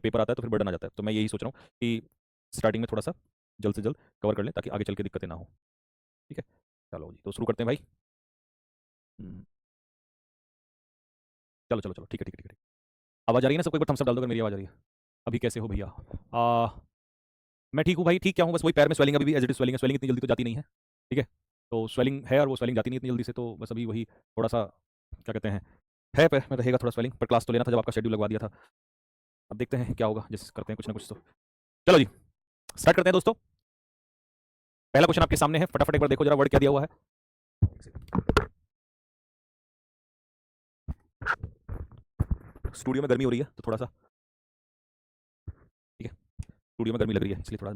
जब पेपर आता है तो फिर बर्डन आ जाता है। तो मैं यही सोच रहा हूँ कि स्टार्टिंग में थोड़ा सा जल्द से जल्द कवर कर लें ताकि आगे चल के दिक्कतें ना हो। ठीक है, चलो जी, तो शुरू करते हैं भाई। हम्म, चलो चलो चलो, ठीक है ठीक है ठीक है। आवाज़ आ रही है ना सबको? एक बार थम्स अप डाल दो अगर मेरी आवाज़ आ रही है। अभी कैसे हो भैया? आ, मैं ठीक हूँ भाई, ठीक क्या हूँ, बस वही पैर में स्वेलिंग अभी भी एज इट इज स्वेलिंग है। स्वेलिंग इतनी जल्दी तो जाती नहीं है, ठीक है। तो स्वेलिंग है और वो स्वेलिंग जाती नहीं इतनी जल्दी से, तो बस अभी वही थोड़ा सा क्या कहते हैं, है पैर में रहेगा थोड़ा स्वेलिंग। पर क्लास तो लेना था जब आपका शेड्यूल लगवा दिया था। अब देखते हैं क्या होगा, जैसे करते हैं कुछ ना कुछ तो। चलो जी, स्टार्ट करते हैं दोस्तों। पहला क्वेश्चन आपके सामने है, फटाफट एक बार देखो जरा वर्ड क्या दिया हुआ है। स्टूडियो में गर्मी हो रही है तो थोड़ा सा, ठीक है, स्टूडियो में गर्मी लग रही है इसलिए थोड़ा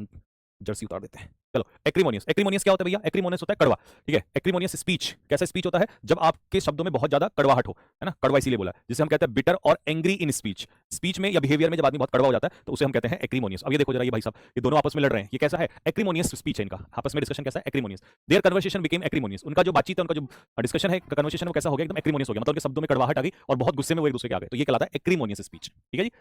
जर्सी उतार देते हैं। चलो, एक्रीमोनियस। एक्रीमोनियस क्या होता है भैया? एक्रीमोनियस होता है कड़वा, ठीक है। एक्रीमोनियस स्पीच, कैसा स्पीच होता है? जब आपके शब्दों में बहुत ज्यादा कड़वाहट हो, है ना, कड़वा इसीलिए बोला है, जिसे हम कहते हैं बिटर और एंग्री इन स्पीच। स्पीच में या बिहेवियर में जब आदमी बहुत कड़वा हो जाता है तो उसे हम कहते हैं एक्रीमोनियस। अब ये देखो जरा, ये भाई साहब ये दोनों आपस में लड़ रहे हैं, ये कैसा है? एक्रीमोनियस स्पीच है इनका, आपस में डिस्कशन कैसा है? Acrimonious. Their conversation became acrimonious. उनका जो बातचीत है, उनका जो डिस्कशन है, कन्वर्सेशन, वो कैसा हो गया? एकदम एक्रीमोनियस हो गया, मतलब उनके शब्दों में कड़वाहट आ गई और बहुत गुस्से में वो एक दूसरे के आ गए, तो ये कहलाता है एक्रीमोनियस स्पीच, ठीक है जी।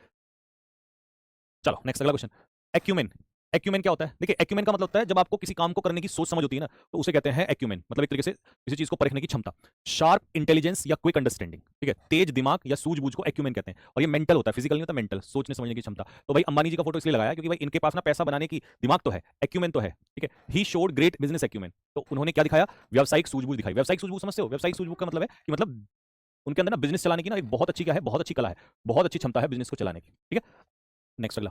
चलो नेक्स्ट, अगला क्वेश्चन। एक्यूमेन। एक्यूमेन क्या होता है? देखिए, एक्यूमेन का मतलब होता है जब आपको किसी काम को करने की सोच समझ होती है ना, तो उसे कहते हैं एक्यूमेन। मतलब एक तरीके से किसी चीज को परखने की क्षमता। शार्प इंटेलिजेंस या क्विक अंडरस्टैंडिंग, ठीक है, तेज दिमाग या सूझबूझ को एक्यूमेन कहते हैं। और ये मेंटल होता है, फिजिकल नहीं होता, मेंटल, सोचने समझने की क्षमता। तो भाई अंबानी जी का फोटो इसलिए लगाया क्योंकि भाई इनके पास ना पैसा बनाने की दिमाग तो है, एक्यूमेन तो है, ठीक है। He showed great business acumen. तो उन्होंने क्या दिखाया? व्यावसायिक सूझबूझ दिखाई। व्यावसायिक सूझबूझ समझते हो? व्यावसायिक सूझबूझ का मतलब है कि मतलब उनके अंदर ना बिजनेस चलाने की ना एक बहुत अच्छी क्या है, बहुत अच्छी कला है, बहुत अच्छी क्षमता है बिजनेस को चलाने की, ठीक है। नेक्स्ट अगला,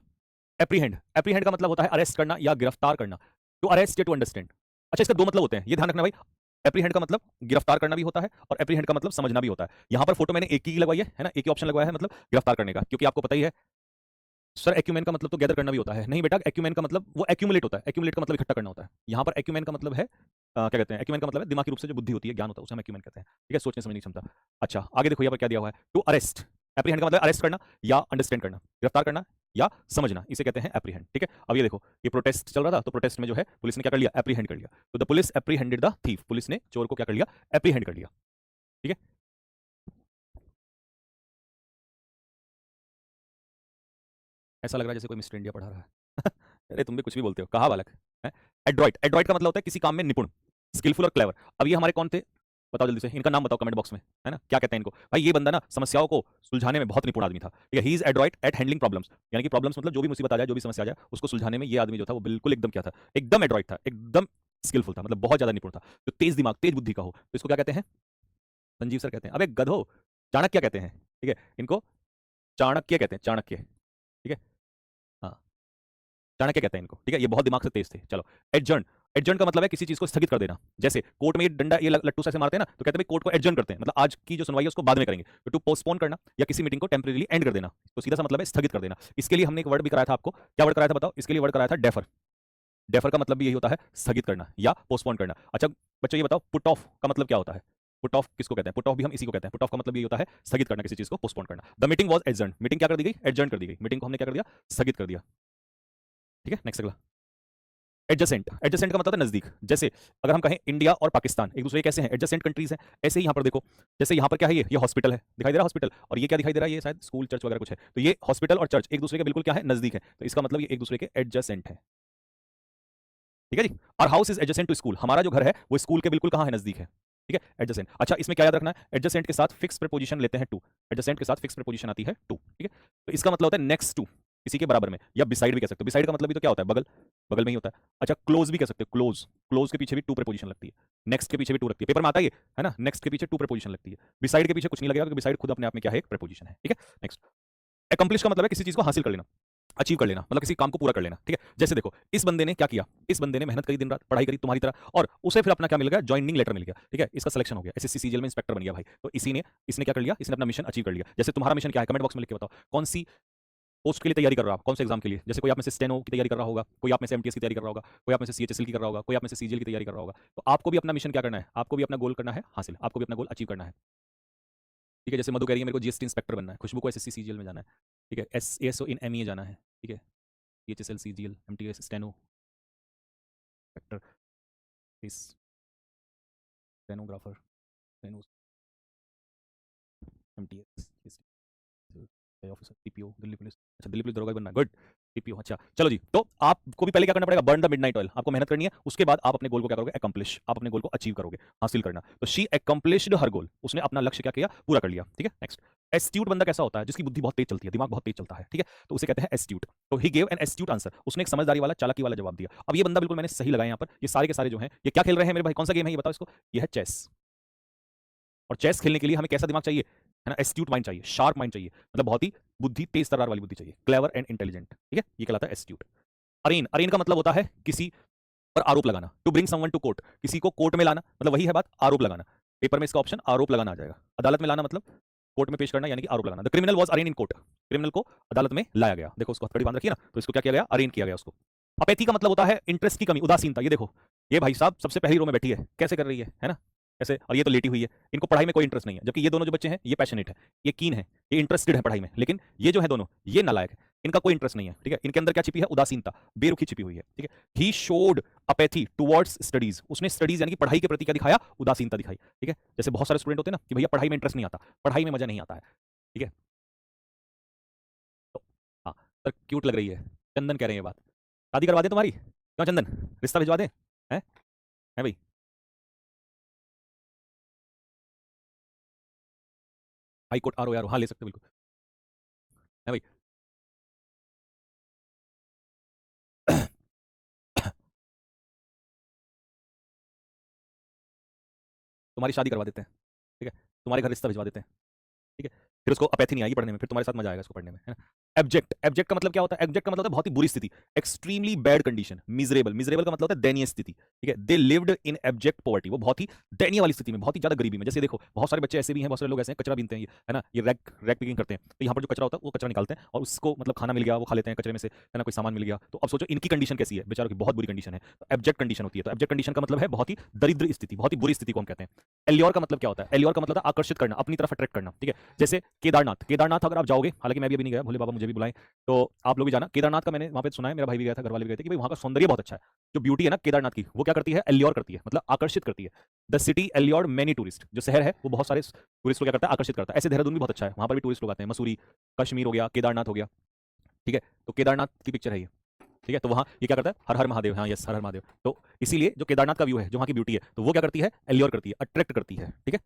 एप्रीहेंड। एप्रीहेंड का मतलब होता है अरेस्ट करना या गिरफ्तार करना। टू अरेस्ट या टू अंडरस्टैंड। अच्छा, इसका दो मतलब होते हैं, ये ध्यान रखना भाई। एप्रीहेंड का मतलब गिरफ्तार करना भी होता है और एप्रीहेंड का मतलब समझना भी होता है। यहां पर फोटो मैंने एक ही लगवाई है ना, एक ही ऑप्शन लगवाया है, मतलब गिरफ्तार करने का, क्योंकि आपको पता ही है सर एक्यूमेन का मतलब तो गैदर करना भी होता है। नहीं बेटा, एक्यूमेन का मतलब वो एक्यूमुलेट होता है, एक्यूमुलेट का मतलब इकट्ठा करना होता है। यहां पर एक्यूमेन का मतलब है क्या कहते हैं, एक्यूमेन का मतलब है दिमागी रूप से जो बुद्धि होती है, ज्ञान होता है, उसे हम एक्यूमेन कहते हैं, ठीक है, सोचने समझने की क्षमता। अच्छा आगे देखो यहाँ पर क्या दिया हुआ है, टू अरेस्ट। एप्रीहेंड का मतलब अरेस्ट करना या अंडरस्टैंड करना, गिरफ्तार करना या समझना, इसे कहते हैं एप्रीहेंड, ठीक है। अब ये देखो, ये प्रोटेस्ट चल रहा था, तो प्रोटेस्ट में जो है पुलिस ने क्या कर लिया? एप्रीहेंड कर लिया। तो the police apprehended the thief. Police ने चोर को क्या कर लिया? एप्रीहेंड कर लिया, ठीक है। ऐसा लग रहा है जैसे कोई मिस्टर इंडिया पढ़ा रहा है अरे तुम भी कुछ भी बोलते हो, कहा बालक है। एड्रॉइट। एड्रॉइट का मतलब होता है किसी काम में निपुण, स्किलफुल और क्लेवर। अब ये हमारे कौन थे? बताओ जल्दी से, इनका नाम बताओ कमेंट बॉक्स में, है ना, क्या कहते हैं इनको? भाई ये बंदा ना समस्याओं को सुलझाने में बहुत निपुण आदमी था, ठीक है। He is adroit at handling problems, यानी कि प्रॉब्लम्स मतलब जो भी मुसीबत आ जाए, जो भी समस्या आ जाए, उसको सुलझाने में ये आदमी जो था वो बिल्कुल एकदम क्या था, एकदम एड्रॉइट था, एकदम स्किलफुल था, मतलब बहुत ज्यादा निपुण था। तो तेज दिमाग, तेज बुद्धि का हो तो इसको क्या कहते हैं? संजीव सर कहते हैं। अबे गधो, चाणक्य कहते हैं, ठीक है, इनको चाणक्य कहते हैं, चाणक्य, ठीक है। हाँ, चाणक्य कहते हैं इनको, ठीक है। ये बहुत दिमाग से तेज थे। चलो, एडजर्न। एडजर्न का मतलब है किसी चीज को स्थगित कर देना। जैसे कोर्ट में ये डंडा, ये लट्टू से ऐसे मारते हैं ना, तो कहते हैं कोर्ट को एडजर्न करते हैं, मतलब आज की जो सुनवाई है उसको बाद में करेंगे। तो टू पोस्टपोन करना या किसी मीटिंग को टेम्परेरी एंड कर देना, तो सीधा सा मतलब है स्थगित कर देना। इसके लिए हमने एक वर्ड भी कराया था आपको, क्या वर्ड कराया था बताओ? इसके लिए वर्ड कराया था डेफर। डेफर का मतलब भी यही होता है, स्थगित करना या पोस्टपोन करना। अच्छा बच्चों ये बताओ, पुट ऑफ का मतलब क्या होता है? पुट ऑफ किसको कहते हैं? पुट ऑफ भी हम इसी को कहते हैं। पुट ऑफ का मतलब ये होता है स्थगित करना, किसी चीज को पोस्टपोन करना। The meeting was adjourn. Meeting क्या कर दी गई? एडजर्न कर दी गई। मीटिंग को हमने क्या कर दिया? स्थगित कर दिया, ठीक है। नेक्स्ट अगला, एडजेसेंट। एडजेसेंट का मतलब है नजदीक। जैसे अगर हम कहें इंडिया और पाकिस्तान एक दूसरे के कैसे हैं? एडजेसेंट कंट्रीज हैं। ऐसे ही यहाँ पर देखो, जैसे यहाँ पर क्या है, ये हॉस्पिटल है, दिखाई दे रहा है हॉस्पिटल, और ये क्या दिखाई दे रहा है? ये शायद स्कूल चर्च वगैरह कुछ है। तो ये हॉस्पिटल और चर्च एक दूसरे के बिल्कुल क्या है? नजदीक है, तो इसका मतलब ये एक दूसरे के एडजेसेंट है, ठीक है जी। और house is adjacent to school. हमारा जो घर है वो स्कूल के बिल्कुल कहाँ है? नजदीक है, ठीक है, एडजेसेंट। अच्छा इसमें क्या याद रखना है? एडजेसेंट के साथ फिक्स प्रीपोजिशन लेते हैं टू। एडजेसेंट के साथ फिक्स प्रीपोजिशन आती है टू, ठीक है। तो इसका मतलब होता है नेक्स्ट टू, इसी के बराबर में, या बिसाइड भी कह सकते हो। बिसाइड का मतलब भी तो क्या होता है? बगल, बगल में ही होता है। अच्छा क्लोज भी कह सकते हो, क्लोज। क्लोज के पीछे भी टू प्रीपोजिशन लगती है, नेक्स्ट के पीछे भी टू लगती है, पेपर में आता है ना, नेक्स्ट के पीछे टू प्रीपोजिशन लगती है। बिसाइड के पीछे कुछ नहीं लगेगा क्योंकि बिसाइड खुद अपने आप में क्या है? एक प्रीपोजिशन है, ठीक है। नेक्स्ट, अकम्प्लिश का मतलब है किसी चीज को हासिल कर लेना, अचीव कर लेना, मतलब किसी काम को पूरा कर लेना, ठीक है। जैसे देखो, इस बंदे ने क्या किया? इस बंदे ने मेहनत करी, दिन रात पढ़ाई करी तुम्हारी तरह, और उसे फिर अपना क्या मिल गया? ज्वाइनिंग लेटर मिल गया, ठीक है। इसका सिलेक्शन हो गया, एसएससी सीजीएल में इंस्पेक्टर बन गया भाई। तो इसी ने, इसने क्या कर लिया? इसने अपना मिशन अचीव कर लिया। जैसे तुम्हारा मिशन क्या है? कमेंट बॉक्स में लिख के बताओ, कौन सी पोस्ट के लिए तैयारी कर रहा हो, कौन से एग्जाम के लिए? जैसे कोई आप में से स्टेनो की तैयारी कर रहा होगा, कोई आप में से एमटीएस की तैयारी कर रहा होगा, कोई आप में से सीएचएसएल की कर रहा होगा, कोई आप में से सीजीएल की तैयारी कर रहा होगा। तो आपको भी अपना मिशन क्या करना है? आपको भी अपना गोल करना है हासिल, आपको भी अपना गोल अचीव करना है, ठीक है। जैसे मधु कह रही है मेरे को जीएसटी इंस्पेक्टर बनना है, खुशबू को एसएससी सीजीएल में जाना है, ठीक है, एसएसओ इन एमईए जाना है, ठीक है, CHSL CGL MTS steno inspector, stenographer, steno, MTS, officer, CPO, Delhi police. अच्छा, दिल्ली पुलिस दरोगा बनना है, गुड। सीपीओ, अच्छा चलो जी। तो आपको भी पहले क्या करना पड़ेगा, बर्न द मिडनाइट ऑयल। आपको मेहनत करनी है, उसके बाद आप अपने गोल को क्या करोगे, अकम्प्लिश, आप अपने गोल को अचीव करोगे, हासिल करना। तो शी अकम्प्लिश्ड हर गोल, उसने अपना लक्ष्य क्या किया, पूरा कर लिया। ठीक है, नेक्स्ट। एस्ट्यूट बंदा कैसा होता है, जिसकी बुद्धि बहुत तेज चलती है, दिमाग बहुत तेज चलता है, ठीक है, तो उसे कहते हैं एस्ट्यूट। तो he gave an astute answer, उसने एक समझदारी वाला, चालाकी वाला जवाब दिया। अब ये बंदा बिल्कुल मैंने सही लगाया यहाँ पर। ये सारे के सारे जो हैं, ये क्या खेल रहे हैं मेरे भाई, कौन सा गेम है ये बताओ इसको, ये है चेस। और चेस खेलने के लिए हमें कैसा दिमाग चाहिए, है ना, एस्ट्यूट माइंड चाहिए, शार्प माइंड चाहिए, मतलब बहुत ही बुद्धि, तेज तर्रार वाली बुद्धि चाहिए, क्लेवर एंड इंटेलिजेंट। ठीक है, ये कहलाता है एस्ट्यूट। अरेन, अरेन का मतलब होता है किसी पर आरोप लगाना, to bring someone to court, किसी को कोर्ट में लाना, मतलब वही है बात, आरोप लगाना। पेपर में इसका ऑप्शन आरोप लगाना आ जाएगा। अदालत में लाना मतलब कोर्ट में पेश करना, यानी कि आरोप लगाना। The criminal was arraigned in court, criminal को अदालत में लाया गया। देखो उसको हथकड़ी बांध रखी है ना, तो इसको क्या किया गया, अरेन किया गया उसको। अपैथी का मतलब होता है इंटरेस्ट की कमी, उदासीनता। ये देखो, ये भाई साहब सबसे पहली रो में बैठी है, कैसे कर रही है ना, ऐसे, और ये तो लेटी हुई है। इनको पढ़ाई में कोई इंटरेस्ट नहीं है, जबकि ये दोनों जो बच्चे हैं ये पैशनेट है, ये कीन है, ये इंटरेस्टेड है पढ़ाई में। लेकिन ये जो है दोनों, ये नालायक है, इनका कोई इंटरेस्ट नहीं है। ठीक है, इनके अंदर क्या छिपी है, उदासीनता, बेरुखी छिपी हुई है। ठीक है, he showed apathy towards studies, उसने स्टडीज यानी कि पढ़ाई के प्रति क्या दिखाया, उदासीनता दिखाई। ठीक है, जैसे बहुत सारे स्टूडेंट होते हैं ना कि भैया पढ़ाई में इंटरेस्ट नहीं आता, पढ़ाई में मजा नहीं आता है। ठीक है, तो हाँ, सर क्यूट लग रही है, चंदन कह रहे हैं ये बात। शादी करवा दें तुम्हारी, क्यों चंदन, रिश्ता भिजवा दें, है भाई। हाई कोर्ट आर ओ यार, हाँ ले सकते हो बिल्कुल, है भाई। तुम्हारी शादी करवा देते हैं, ठीक है, तुम्हारे घर रिश्ता भिजवा देते हैं। ठीक है, फिर उसको अपैथी नहीं आएगी पढ़ने में, फिर तुम्हारे साथ मजा आएगा इसको पढ़ने में, है ना। एब्जेक्ट, एब्जेक्ट का मतलब क्या होता है, एब्जेक्ट का मतलब होता है बहुत ही बुरी स्थिति, extremely bad condition. Miserable, miserable का मतलब होता है दयनीय स्थिति। ठीक है, they lived in abject poverty, वो बहुत ही दयनीय वाली स्थिति में, बहुत ही ज्यादा गरीबी में। जैसे देखो बहुत सारे बच्चे ऐसे भी हैं, बहुत सारे लोग ऐसे हैं, कचरा बीनते हैं ये, है ना, ये रैक रैक पिकिंग करते हैं, तो यहाँ पर जो कचरा होता है वो कचरा निकालते हैं, और उसको मतलब खाना मिल गया वो खा लेते हैं कचरे में से, है ना, कोई सामान मिल गया। तो अब सोचो इनकी कंडीशन कैसी है, बेचारों की बहुत बुरी कंडीशन है। तो एब्जेक्ट कंडीशन होती है, तो एब्जेक्ट कंडीशन का मतलब है बहुत ही दरिद्र स्थिति, बहुत ही बुरी स्थिति को हम कहते हैं। एल्योर का मतलब क्या होता है, एल्योर का मतलब है आकर्षित करना, अपनी तरफ अट्रैक्ट करना। ठीक है, जैसे केदारनाथ, केदारनाथ अगर आप जाओगे, हालांकि मैं भी अभी नहीं गया, भोले बाबा मुझे भी बुलाएं, तो आप लोग भी जाना केदारनाथ का। मैंने वहाँ पे सुना है, मेरा भाई भी गया था, घर वाले भी गए थे, कि भाई वहाँ का सौंदर्य बहुत अच्छा है। जो ब्यूटी है ना केदारनाथ की, वो क्या करती है, एल्योर करती है, मतलब आकर्षित करती है। द सिटी एल्योर्ड मेनी टूरिस्ट, जो शहर है वो बहुत सारे टूरिस्ट को क्या करता है, आकर्षित करता है। ऐसे देहरादून भी बहुत अच्छा है, वहाँ पर भी टूरिस्ट लोग आते हैं, मसूरी, कश्मीर हो गया, केदारनाथ हो गया। ठीक है, तो केदारनाथ की पिक्चर है ये। ठीक है, तो वहाँ ये क्या करता है, हर हर महादेव, हाँ यस, हर हर महादेव। तो इसीलिए जो केदारनाथ का व्यू है, जो वहाँ की ब्यूटी है, तो वो क्या करती है, एल्योर करती है, अट्रैक्ट करती है। ठीक है,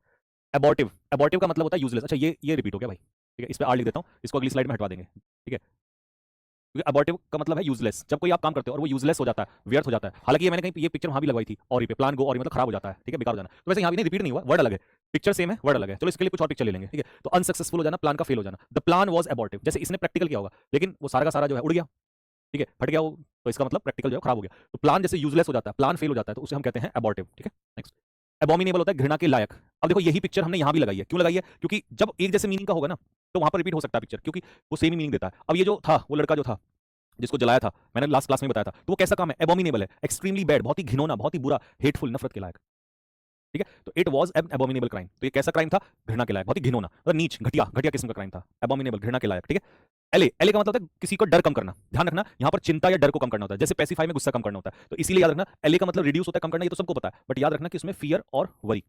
एबॉर्टिव, एबॉर्टिव का मतलब होता है यूजलेस। अच्छा ये रिपीट हो गया भाई, ठीक है, इस पे आर लिख देता हूँ, इसको अगली स्लाइड में हटवा देंगे। ठीक है, क्योंकि अबॉर्टिव का मतलब है यूजलेस, जब कोई आप काम करते हो और वो यूजलेस हो जाता है, व्यर्थ हो जाता है। हालांकि ये मैंने कहीं ये पिक्चर वहां भी लगवाई थी, और पे प्लान गो, और मतलब खराब हो जाता है, ठीक है, बेकार हो जाना। तो वैसे यहाँ भी नहीं, रिपीट नहीं हुआ, वर्ड अलग है, पिक्चर सेम है, वर्ड अलग है। चलो इसके लिए कुछ और पिक्चर ले लेंगे। ठीक है, तो अनसक्सेसफुल हो जाना, प्लान का फेल हो जाना, द प्लान वॉज एबॉर्टिव। जैसे इसने प्रैक्टिकल किया होगा, लेकिन वो सारा का सारा जो है उड़ गया, ठीक है, फट गया वो, तो इसका मतलब प्रैक्टिकल जो है खराब हो गया। तो प्लान जैसे यूजलेस हो जाता है, प्लान फेल हो जाता है, तो उसे हम कहते हैं एबॉर्टिव। ठीक है, नेक्स्ट। एबोमिनेबल होता है घृणा के लायक। अब देखो यही पिक्चर हमने यहाँ भी लगाई है, क्यों लगाई है, क्योंकि जब एक जैसे मीनिंग का होगा ना, तो वहां पर रिपीट हो सकता है पिक्चर, क्योंकि वो सेम ही मीनिंग देता है। अब ये जो था, वो लड़का जो था जिसको जलाया था, मैंने लास्ट क्लास में बताया था, तो वो कैसा काम है, एबोमिनेबल है, एक्सट्रीमली बैड, बहुत ही घिनौना, बहुत ही बुरा, हेटफुल, नफरत के लायक। ठीक है, तो it was an abominable crime, तो ये कैसा क्राइम था, घृणा के लायक, बहुत ही घिनौना, मतलब नीच, घटिया, घटिया किस्म का क्राइम था, एबोमिनेबल, घृणा के लायक। ठीक है, एले, एले का मतलब होता है किसी को डर कम करना। ध्यान रखना, यहाँ पर चिंता या डर को कम करना होता है, जैसे पैसिफाई में गुस्सा कम करना होता है, तो इसीलिए याद रखना, एले का मतलब रिड्यूस होता है, कम करना, ये तो सबको पता है, बट याद रखना कि इसमें फियर और वरी,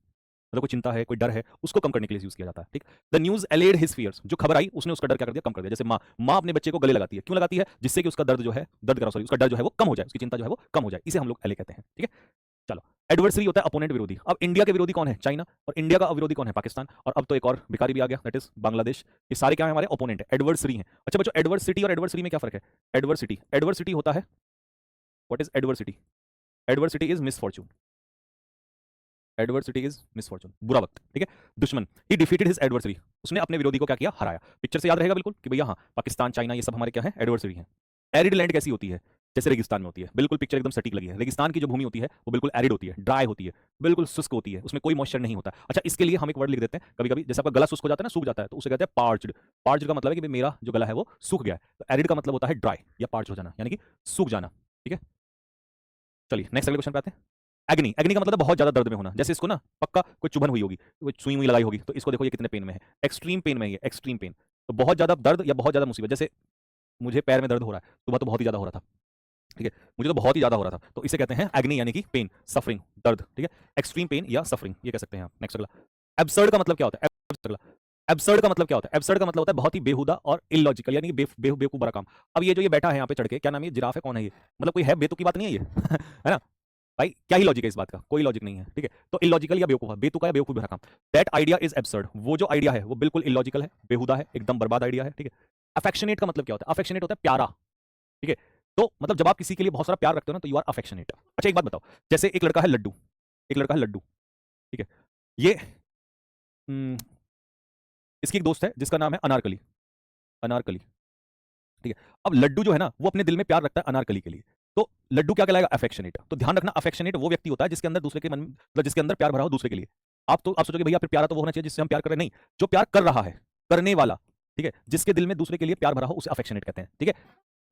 मतलब कोई चिंता है, कोई डर है, उसको कम करने के लिए यूज किया जाता है। ठीक, द न्यूज एलेड हिज फियर्स, जो खबर आई उसने उसका डर क्या कर दिया, कम कर दिया। जैसे माँ, माँ अपने बच्चे को गले लगाती है, क्यों लगाती है, जिससे कि उसका दर्द जो है, दर्द करा सॉरी, उसका डर जो है वो कम हो जाए, उसकी चिंता जो है वो कम हो जाए, इसे हम लोग एले कहते हैं। ठीक है, चलो। एडवर्सरी होता है अपोनेंट, विरोधी। अब इंडिया के विरोधी कौन है, चाइना, और इंडिया का विरोधी कौन है, पाकिस्तान, और अब तो एक और भिखारी भी आ गया, दैट इज बांग्लादेश। ये सारे क्या है, हमारे ओपोनेंट है, एडवर्सरी है। अच्छा बच्चों, एडवर्सिटी और एडवर्सरी में क्या फर्क है, एडवर्सिटी, एडवर्सिटी होता है, what is adversity, adversity is misfortune, adversity is misfortune, बुरा वक्त। ठीक है, दुश्मन, ही डिफीटेड हिज एडवर्सरी, उसने अपने विरोधी को क्या किया, हराया। पिक्चर से याद रहेगा बिल्कुल कि भैया हाँ, पाकिस्तान, चाइना, ये सब हमारे क्या है, एडवर्सरी हैं। एरिड लैंड कैसी होती है, जैसे रेगिस्तान में होती है, बिल्कुल पिक्चर एकदम सटीक लगी है। रेगिस्तान की जो भूमि होती है वो बिल्कुल एरिड होती है, ड्राई होती है, बिल्कुल शुष्क होती है, उसमें कोई मॉइस्चर नहीं होता। अच्छा, इसके लिए हम एक वर्ड लिख देते हैं, कभी कभी जैसे आपका गला शुष्क हो जाता है ना, सूख जाता है, तो उसे कहते हैं पार्च्ड। पार्च्ड का मतलब है कि भाई मेरा जो गला है वो सूख गया है। तो एरिड का मतलब होता है ड्राई या पार्च हो जाना, यानी कि सूख जाना। ठीक है, चलिए नेक्स्ट अगले क्वेश्चन पे आते हैं। एग्नी, एग्नी का मतलब है बहुत ज्यादा दर्द में होना। जैसे इसको ना पक्का कोई चुभन हुई होगी, कोई सुई हुई लगाई होगी, तो इसको देखो ये कितने पेन में है, एक्सट्रीम पेन में है ये, एक्सट्रीम पेन। तो बहुत ज्यादा दर्द या बहुत ज्यादा मुसीबत, जैसे मुझे पैर में दर्द हो रहा है, सुबह तो बहुत ही ज्यादा हो रहा था, ठीक है, मुझे तो बहुत ही ज्यादा हो रहा था, तो इसे कहते हैं एग्नी, यानी कि पेन, सफरिंग, दर्द। ठीक है, एक्सट्रीम पेन या सफरिंग ये कह सकते हैं आप। नेक्स्ट अगला। एब्सर्ड का मतलब क्या होता है, एब्सर्ड का मतलब क्या होता है? एब्सर्ड का मतलब होता है बहुत ही बेहुदा और इलॉजिकल, यानी कि बेवकूफ बड़ा काम। अब ये जो ये बैठा है यहाँ पे चढ़ के, क्या नाम है, ये जिराफ है, कौन है ये? मतलब कोई है, बेतुकी बात नहीं है ये है ना भाई? क्या ही लॉजिक है इस बात का? कोई लॉजिक नहीं है, ठीक है? तो इलॉजिकल या बेवकूफ है, बेतुका या बेवकूफ भरा काम। दैट आइडिया इज एब्सर्ड, वो जो आइडिया है वो बिल्कुल इलॉजिकल है, बेहुदा है, एकदम बर्बाद आइडिया है, ठीक है? अफेक्शनेट का मतलब क्या होता है? अफेक्शनेट होता है प्यारा, ठीक है? तो मतलब जब आप किसी के लिए बहुत सारा प्यार रखते हो ना, तो यू आर अफेक्शनेट। अच्छा एक बात बताओ, जैसे एक लड़का है लड्डू, एक लड़का है लड्डू, ठीक है? ये हम्म, इसकी एक दोस्त है जिसका नाम है अनारकली, अनारकली, ठीक है? अब लड्डू जो है ना, वो अपने दिल में प्यार रखता है अनारकली के लिए। तो लड्डू क्या कहलाएगा? अफेक्शनेट। तो ध्यान रखना, अफेक्शनेट वो व्यक्ति होता है जिसके अंदर दूसरे के मन, मतलब जिसके अंदर प्यार भरा हो दूसरे के लिए। आप सोचोगे भैया फिर प्यारा तो वो होना चाहिए जिससे हम प्यार कर रहे हैं। नहीं, जो प्यार कर रहा है, करने वाला, ठीक है, जिसके दिल में दूसरे के लिए प्यार भरा हो, उसे अफेक्शनेट कहते हैं, ठीक है?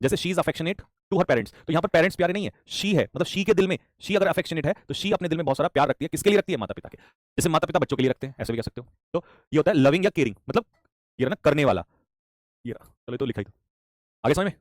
जैसे she is affectionate to her parents, तो यहाँ पर पेरेंट्स प्यारे नहीं है, शी है, मतलब शी के दिल में, शी अगर अफेक्शनेट है तो शी अपने दिल में बहुत सारा प्यार रखती है। किसके लिए रखती है? माता पिता के। जैसे माता पिता बच्चों के लिए रखते हैं, ऐसे भी कह सकते हो। तो ये होता है लविंग या केयरिंग, मतलब ये रहा ना करने वाला, ये रहा। चलो ये तो लिखा ही था, आगे समझ में?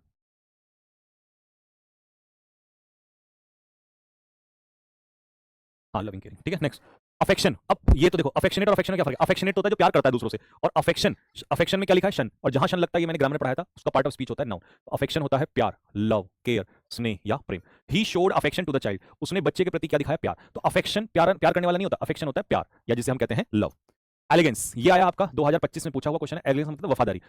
हाँ लविंग केयरिंग, ठीक है। Next, affection. अब ये तो देखो, अफेक्शनेट और अफेक्शन में क्या फर्क है? अफेक्शनेट होता है जो प्यार करता है दूसरों से, और अफेक्शन, अफेक्शन में क्या लिखा है? शन, और जहां शन लगता है ये मैंने ग्रामर में पढ़ाया था, उसका पार्ट ऑफ स्पीच होता है नाउन। अफेक्शन होता है प्यार, लव, केयर, स्नेह या प्रेम। He showed affection to the child, उसने बच्चे के प्रति क्या दिखाया? प्यार। तो अफेक्शन प्यार, प्यार करने वाला नहीं होता, अफेक्शन होता है प्यार, या जिसे हम कहते हैं लव। एलिगेंस, ये आया आपका 2025 में पूछा हुआ क्वेश्चन है। एलिगेंस मतलब वफादारी,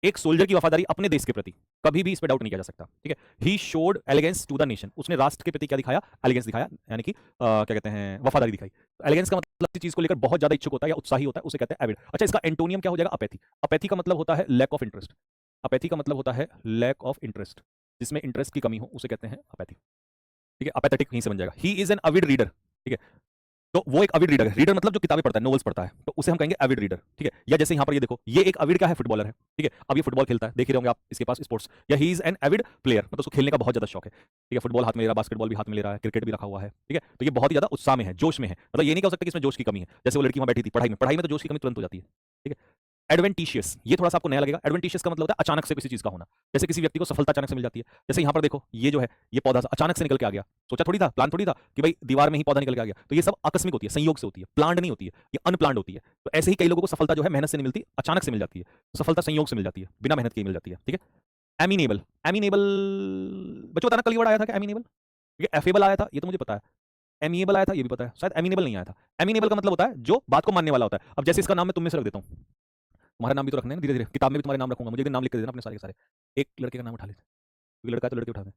एक सोल्जर की वफादारी अपने देश के प्रति, कभी भी इस पे डाउट नहीं किया जा सकता, ठीक है? He showed allegiance to the nation, उसने राष्ट्र के प्रति क्या दिखाया? एलिगेंस दिखाया, यानी कि क्या कहते हैं, वफादारी दिखाई। तो एलिगेंस का मतलब किसी चीज को लेकर बहुत ज्यादा इच्छुक होता है या उत्साही होता है, उसे कहते हैं एविड। अच्छा, इसका एंटोनियम क्या हो जाएगा? अपैथी। अपैथी का मतलब होता है लैक ऑफ इंटरेस्ट, अपैथी का मतलब होता है लैक ऑफ इंटरेस्ट, जिसमें इंटरेस्ट की कमी हो उसे कहते हैं अपैथी, ठीक है? अपैथेटिक यहीं से बन जाएगा। ही इज एन अविड रीडर, ठीक है? तो वो एक अविड रीडर है, रीडर मतलब जो किताबें पढ़ता है, नॉवेल्स पढ़ता है, तो उसे हम कहेंगे अविड रीडर, ठीक है? या जैसे यहाँ पर ये देखो, ये एक अविड क्या है? फुटबॉलर है, ठीक है? अब ये फुटबॉल खेलता है, देख ही रहे होंगे आप, इसके पास स्पोर्ट्स, या he is an avid player, मतलब उसको खेलने का बहुत ज्यादा शौक है, ठीक है? फुटबॉल हाथ में ले रहा है, बास्केटबॉल भी हाथ में ले रहा है, क्रिकेट भी रखा हुआ है, ठीक है? तो ये बहुत ही ज्यादा उत्साह में है, जोश में है, मतलब ये नहीं कह सकते कि इसमें जोश की कमी है। जैसे वो लड़की वहां बैठी थी पढ़ाई में तो जोश की कमी तुरंत हो जाती है, ठीक है? एडवेंटिशियस, ये थोड़ा सा आपको नया लगेगा। एडवेंटिशियस का मतलब होता है अचानक से किसी चीज का होना, जैसे किसी व्यक्ति को सफलता अचानक से मिल जाती है। जैसे यहाँ पर देखो, ये जो है, ये पौधा अचानक से निकल के आ गया, सोचा थोड़ी था, प्लान थोड़ी था कि भाई दीवार में ही पौधा निकल के आ गया। तो ये सब आकस्मिक होती है, संयोग से होती है, प्लान्ड नहीं होती है, ये अनप्लान्ड होती है। तो ऐसे ही कई लोगों को सफलता जो है मेहनत से नहीं मिलती, अचानक से मिल जाती है। सफलता संयोग से मिल जाती है, बिना मेहनत के मिल जाती है, ठीक है? एमिनेबल, एमिनेबल, बच्चों बताना कल ये वर्ड आया था क्या? एमिनेबल, ये एफेबल आया था, ये तो मुझे पता है। एमिएबल आया था, ये भी पता है, शायद एमिनेबल नहीं आया था। एमिनेबल का मतलब होता है जो बात को मानने वाला होता है। अब जैसे इसका नाम मैं तुम में से रख देता हूँ, तुम्हारा नाम भी तो रखना है ना, धीरे धीरे किताब में भी तुम्हारे नाम रखूंगा, मुझे एक दिन नाम लिख के देना अपने सारे के सारे। एक लड़के का नाम उठा लेते, क्योंकि लड़का है तो लड़के उठा दें।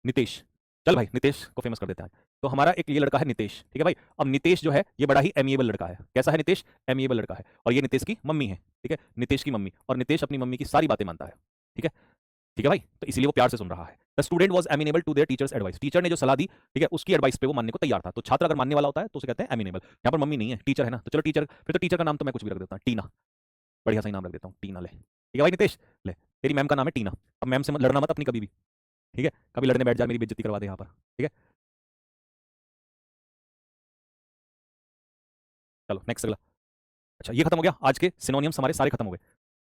नितेश, चल भाई नितेश को फेमस कर देते हैं आज। तो हमारा एक ये लड़का है नितेश, ठीक है भाई? अब नितेश जो है ये बड़ा ही एमिएबल लड़का है। कैसा है नितेश? एमिएबल लड़का है। और ये नितेश की मम्मी है, ठीक है? नितेश की मम्मी, और नितेश अपनी मम्मी की सारी बातें मानता है, ठीक है? ठीक है भाई, तो इसीलिए वो प्यार से सुन रहा है। The student was amenable to their teacher's advice, teacher ने जो सलाह दी, ठीक है, उसकी एडवाइस पे वो मानने को तैयार था। तो छात्र अगर मानने वाला होता है तो उसे कहते हैं एमिनेबल। यहाँ पर मम्मी नहीं है, टीचर है ना, तो चलो टीचर, फिर तो टीचर का नाम तो मैं कुछ भी रख देता हूँ, टीना, बढ़िया सा ही नाम रख देता हूँ, टीना ले, ठीक है भाई नितेश? ले, तेरी मैम का नाम है टीना। अब मैम से मत लड़ना मत अपनी कभी भी, ठीक है? कभी लड़ने बैठ जा, मेरी बेइज्जती करवा दे यहाँ पर, ठीक है? चलो नेक्स्ट अगला। अच्छा ये खत्म हो गया, आज के सिनोनियम्स हमारे सारे खत्म हो गए।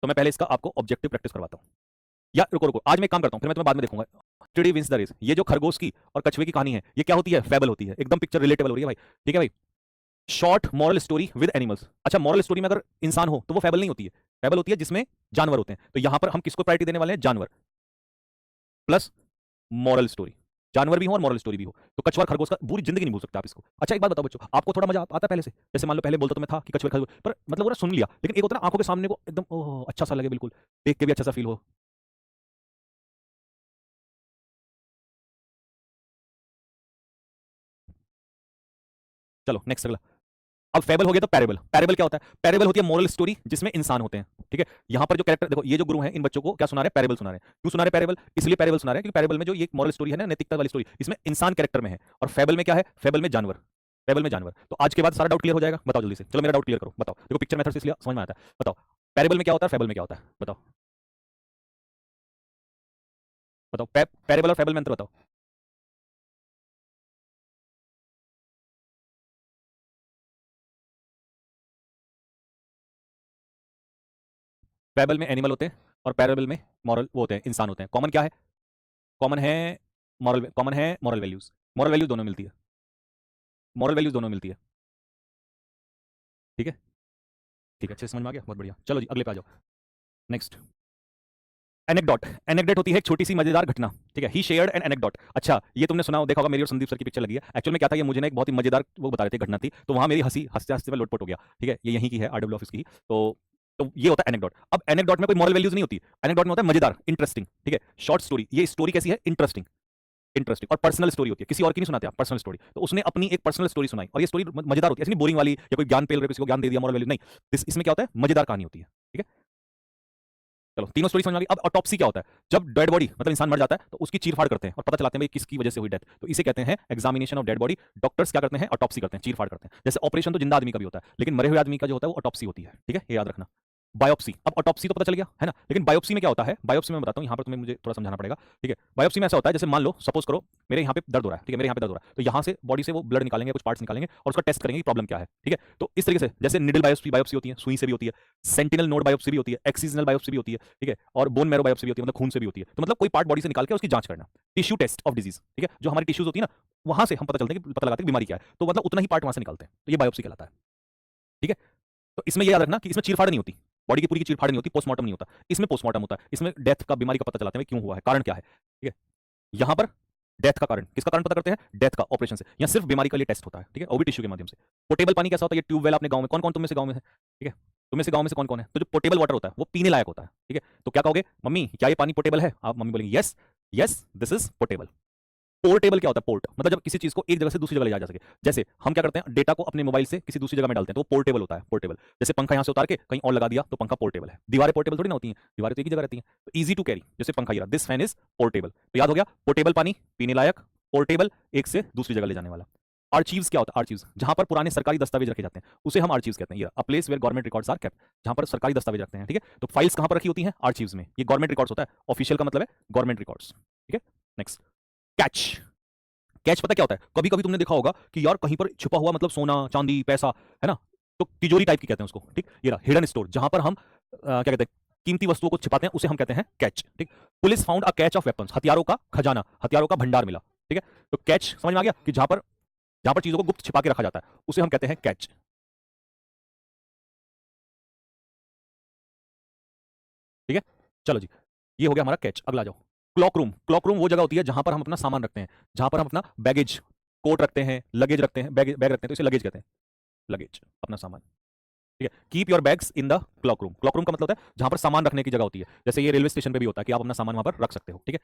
तो मैं पहले इसका आपको ऑब्जेक्टिव प्रैक्टिस करवाता हूँ। या रुको रुको, आज मैं एक काम करता हूँ, फिर मैं तुम्हें बाद में देखूंगा। टुडे विंस द रेस, ये जो खरगोश की और कछुए की कहानी है, ये क्या होती है? फेबल होती है, एकदम पिक्चर रिलेटेबल हो रही है भाई, ठीक है भाई? Short moral story with animals. अच्छा, मॉरल स्टोरी में अगर इंसान हो तो वो फेबल नहीं होती है, फेबल होती है जिसमें जानवर होते हैं। तो यहां पर हम किसको प्रायोरिटी देने वाले हैं? जानवर प्लस मॉरल स्टोरी, जानवर भी हो और मॉरल स्टोरी भी हो। तो कछुआ और खरगोश का पूरी जिंदगी नहीं भूल सकते आप इसको। अच्छा एक बात बताओ बच्चों, आपको थोड़ा मजा आता है पहले से? जैसे मान लो पहले बोलता तो मैं था कि कछुआ खरगोश, पर मतलब वो ना सुन लिया, लेकिन एक होता है ना आंखों के सामने को एकदम ओह अच्छा सा लगे, बिल्कुल देख के भी अच्छा सा फील हो। चलो नेक्स्ट अगला। अब फेबल हो गया तो पैरेबल। पैरेबल क्या होता है? पैरेबल होती है मोरल स्टोरी जिसमें इंसान होते हैं, ठीक है? यहां पर जो कैरेक्टर देखो, ये जो गुरु हैं इन बच्चों को क्या सुना रहे हैं? पैरेबल सुना रहे हैं। क्यों सुना रहे हैं पैरेबल? इसलिए पैरेबल सुना रहे हैं क्योंकि पैरेबल में जो ये मोरल स्टोरी है ना, नैतिकता वाली स्टोरी, इसमें इंसान कैरेक्टर में है, और फेबल में क्या है? फेबल में जानवर, फेबल में जानवर। तो आज के बाद सारा डाउट क्लियर हो जाएगा, बताओ जल्दी से, चलो मेरा डाउट क्लियर करो, बताओ। देखो पिक्चर मेथड से इसलिए समझ में आता है, बताओ पैरेबल में क्या होता है, फेबल में क्या होता है, बताओ बताओ। पैरेबल और फेबल में अंतर बताओ। पैरेबल में एनिमल होते हैं और पैरेबल में मॉरल वो होते हैं, इंसान होते हैं। कॉमन क्या है? कॉमन है मॉरल, कॉमन है मॉरल वैल्यूज, मॉरल वैल्यूज दोनों मिलती है, मॉरल वैल्यूज दोनों मिलती है, ठीक है? ठीक है, अच्छे से समझ में आ गया, बहुत बढ़िया। चलो जी अगले पे आ जाओ। Next, anecdote. एनेक्डोट होती है एक छोटी सी मजेदार घटना। ठीक है, ही शेयर्ड एन एनेक्डोट। अच्छा, ये तुमने सुना देखा होगा, मेरी और संदीप सर की पिक्चर लगी है। एक्चुअल में क्या था, ये मुझे ना एक बहुत ही मजेदार वो बता रहे थे, घटना थी, तो वहां मेरी हंसी हंसते हंसते में लोटपोट हो गया। ठीक है, ये यहीं की है, आरडब्ल्यू ऑफिस की। तो ये होता है एनेक्डोट। अब एनेक्डोट में कोई मॉरल वैल्यूज नहीं होती, एनेक्डोट में होता है मजेदार, इंटरेस्टिंग। ठीक है, शॉर्ट स्टोरी। ये स्टोरी कैसी है, इंटरेस्टिंग। इंटरेस्टिंग और पर्सनल स्टोरी होती है, किसी और की नहीं सुनाते आप, पर्सनल स्टोरी। तो उसने अपनी एक पर्सनल स्टोरी सुनाई, और ये स्टोरी मजेदार होती है, ऐसी नहीं बोरिंग वाली या कोई ज्ञान पेल रहे किसी को ज्ञान दे दिया, मॉरल वैल्यू नहीं। इसमें क्या होता है, मजेदार कहानी होती है। ठीक है, चलो तीनों स्टोरी समझ में आ गई। अब ऑटोप्सी क्या होता है, जब डेड बॉडी मतलब इंसान मर जाता है तो उसकी चीरफाड़ करते हैं और पता चलाते हैं भाई किसकी वजह से हुई डेथ, तो इसे कहते हैं examination of dead body. Doctors क्या करते हैं, ऑटोप्सी करते हैं, चीरफाड़ करते हैं। जैसे ऑपरेशन तो जिंदा आदमी का भी होता है, लेकिन मरे हुए आदमी का जो होता है वो ऑटोप्सी होती है। ठीक है, ये याद रखना। बायोप्सी, अब ऑटोप्सी तो पता चल गया है ना, लेकिन बायोप्सी में क्या होता है, बायोप्सी में बताता हूं, यहाँ पर तुम्हें मुझे थोड़ा समझाना पड़ेगा। ठीक है, बायोप्सी में ऐसा होता है, जैसे मान लो सपोज करो मेरे यहाँ पे दर्द हो रहा है। ठीक है, मेरे यहाँ पे दर्द हो रहा है, तो यहाँ से बॉडी से वो ब्लड निकालेंगे, कुछ पार्ट्स निकालेंगे और उसका टेस्ट करेंगे कि प्रॉब्लम क्या है। ठीक है, तो इस तरीके से जैसे निडल बायोप्सी बायोप्सी होती है, सुई से भी होती है, सेंटिनल नोड बायोप्सी भी होती है, एक्सीजनल बायोप्सी भी होती है। ठीक है, और बोन मैरो बायोप्सी भी होती है, मतलब खून से भी होती है। तो मतलब कोई पार्ट बॉडी से निकाल के उसकी जांच करना, टिश्यू टेस्ट ऑफ डिजीज। ठीक है, जो हमारी टिश्यूज होती है ना, वहां से हम पता चलते हैं कि पता लगाते हैं कि बीमारी क्या है, तो मतलब उतना ही पार्ट वहां से निकालते हैं, तो ये बायोप्सी कहलाता है। ठीक है, तो इसमें ये याद रखना कि इसमें चीरफाड़ नहीं होती, बॉडी की पूरी की चीरफाड़ नहीं होती, पोस्टमार्टम नहीं होता। इसमें पोस्टमार्टम होता है, इसमें डेथ का, बीमारी का पता चलाते हैं क्यों हुआ है, कारण क्या है। ठीक है, यहां पर डेथ का कारण, किसका कारण पता करते हैं, डेथ का, ऑपरेशन से। या सिर्फ बीमारी के लिए टेस्ट होता है। ठीक है, वो भी टिश्यू के माध्यम से। पोर्टेबल पानी कैसा होता है, ये ट्यूबवेल अपने गांव में, कौन कौन तुम में से गांव में है, ठीक है, तुम में से गांव में से कौन कौन है, तो जो पोर्टेबल वाटर होता है वो पीने लायक होता है। ठीक है, तो क्या कहोगे, मम्मी क्या ये पानी पोर्टेबल है, आप मम्मी बोलेंगे yes, yes this is portable. Portable क्या होता है, पोर्ट मतलब जब किसी चीज को एक जगह से दूसरी जगह ले जाया जा सके। जैसे हम क्या करते हैं, डेटा को अपने मोबाइल से किसी दूसरी जगह में डालते हैं, तो वो पोर्टेबल होता है, पोर्टेबल। जैसे पंखा यहां से उतार के कहीं और लगा दिया तो पंखा पोर्टेबल है। दीवारें पोर्टेबल थोड़ी ना होती हैं, दीवारें तो एक ही जगह रहती हैं। तो इजी टू कैरी, जैसे पंखा ये रहा, दिस फैन इज पोर्टेबल। तो याद हो गया, पोर्टेबल पानी पीने लायक, पोर्टेबल एक से दूसरी जगह ले जाने वाला। आर्चीव्स क्या होता है, आर्चीव्स जहां पर पुराने सरकारी दस्तावेज रखे जाते हैं उसे हम आर्चीव्स कहते हैं। ये a place where government records are kept, जहां पर सरकारी दस्तावेज रखते हैं। ठीक है, तो फाइल्स कहां पर रखी होती हैं, आर्चीव्स में। ये गवर्नमेंट रिकॉर्ड्स होता है, ऑफिशियल का मतलब है गवर्नमेंट रिकॉर्ड्स। ठीक है, नेक्स्ट, कैच। कैच पता क्या होता है, कभी कभी तुमने देखा होगा कि यार कहीं पर छुपा हुआ मतलब सोना चांदी पैसा है ना, तो तिजोरी टाइप की कहते हैं उसको। ठीक, ये रहा हिडन स्टोर, जहां पर हम क्या कहते हैं, कीमती वस्तुओं को छिपाते हैं, उसे हम कहते हैं कैच। ठीक, police found a catch of weapons, हथियारों का खजाना, हथियारों का भंडार मिला। ठीक है, तो कैच समझ में आ गया कि जहां पर चीजों को गुप्त छिपा के रखा जाता है उसे हम कहते हैं कैच। ठीक है, चलो जी, ये हो गया हमारा कैच। अगला आ जाओ, क्लॉक रूम। क्लॉक रूम वो जगह होती है जहां पर हम अपना सामान रखते हैं, जहां पर हम अपना बैगेज, कोट रखते हैं, लगेज रखते हैं, बैग बैग रखते हैं, तो इसे लगेज कहते हैं, लगेज अपना सामान। ठीक है, keep your bags in the clock room. Clock room का मतलब होता है जहां पर सामान रखने की जगह होती है। जैसे ये रेलवे स्टेशन पे भी होता है कि आप अपना सामान वहां पर रख सकते हो। ठीक है,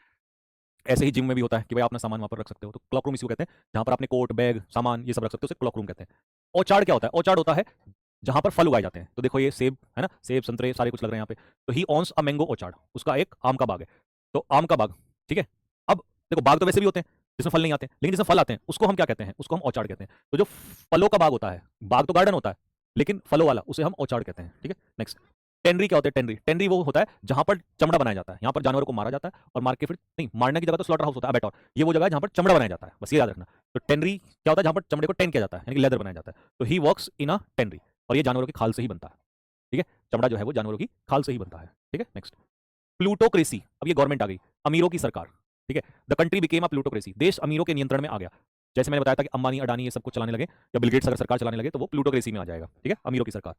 ऐसे ही जिम में भी होता है कि भाई आप अपना सामान वहां पर रख सकते हो, तो क्लॉक रूम इसको कहते हैं जहां पर अपने कोट बैग सामान ये सब रख सकते हो, उसे क्लॉक रूम कहते हैं। औचाड़ क्या होता है, औचाड़ होता है जहां पर फल उगाए जाते हैं। तो देखो ये सेब है ना, सेब संतरे सारे कुछ लग रहे हैं यहाँ पे, तो ही ऑन्स अ मैंगो ऑर्चार्ड, उसका एक आम का बाग है। तो आम का बाग, ठीक है। अब देखो बाग तो वैसे भी होते हैं जिसमें फल नहीं आते हैं, लेकिन जिसमें फल आते हैं उसको हम क्या कहते हैं, उसको हम औचाड़ कहते हैं। तो जो फलों का बाग होता है, बाग तो गार्डन होता है लेकिन फलों वाला, उसे हम औचाड़ कहते हैं। ठीक है, नेक्स्ट, टेनरी क्या होता है, टेनरी, टेनरी वो होता है जहां पर चमड़ा बनाया जाता है, यहाँ पर जानवरों को मारा जाता है और मार के फिर नहीं, मारने की जगह तो स्लॉटर हाउस होता है, अबैटोर। ये वो जगह है जहां पर चमड़ा बनाया जाता है, बस ये याद रखना। तो टेनरी क्या होता है, जहां पर चमड़े को टेन किया जाता है, यानी कि लेदर बनाया जाता है। तो he works in a tannery, और ये जानवरों की खाल से ही बनता है। ठीक है, चमड़ा जो है वो जानवरों की खाल से ही बनता है। ठीक है, नेक्स्ट, प्लूटोक्रेसी। अब ये गवर्नमेंट आ गई, अमीरों की सरकार। ठीक है, the country became a plutocracy, देश अमीरों के नियंत्रण में आ गया। जैसे मैंने बताया था कि अंबानी अडानी ये सब कुछ चलाने लगे, या बिल गेट्स अगर सरकार चलाने लगे तो वो प्लूटोक्रेसी में आ जाएगा। ठीक है, अमीरों की सरकार।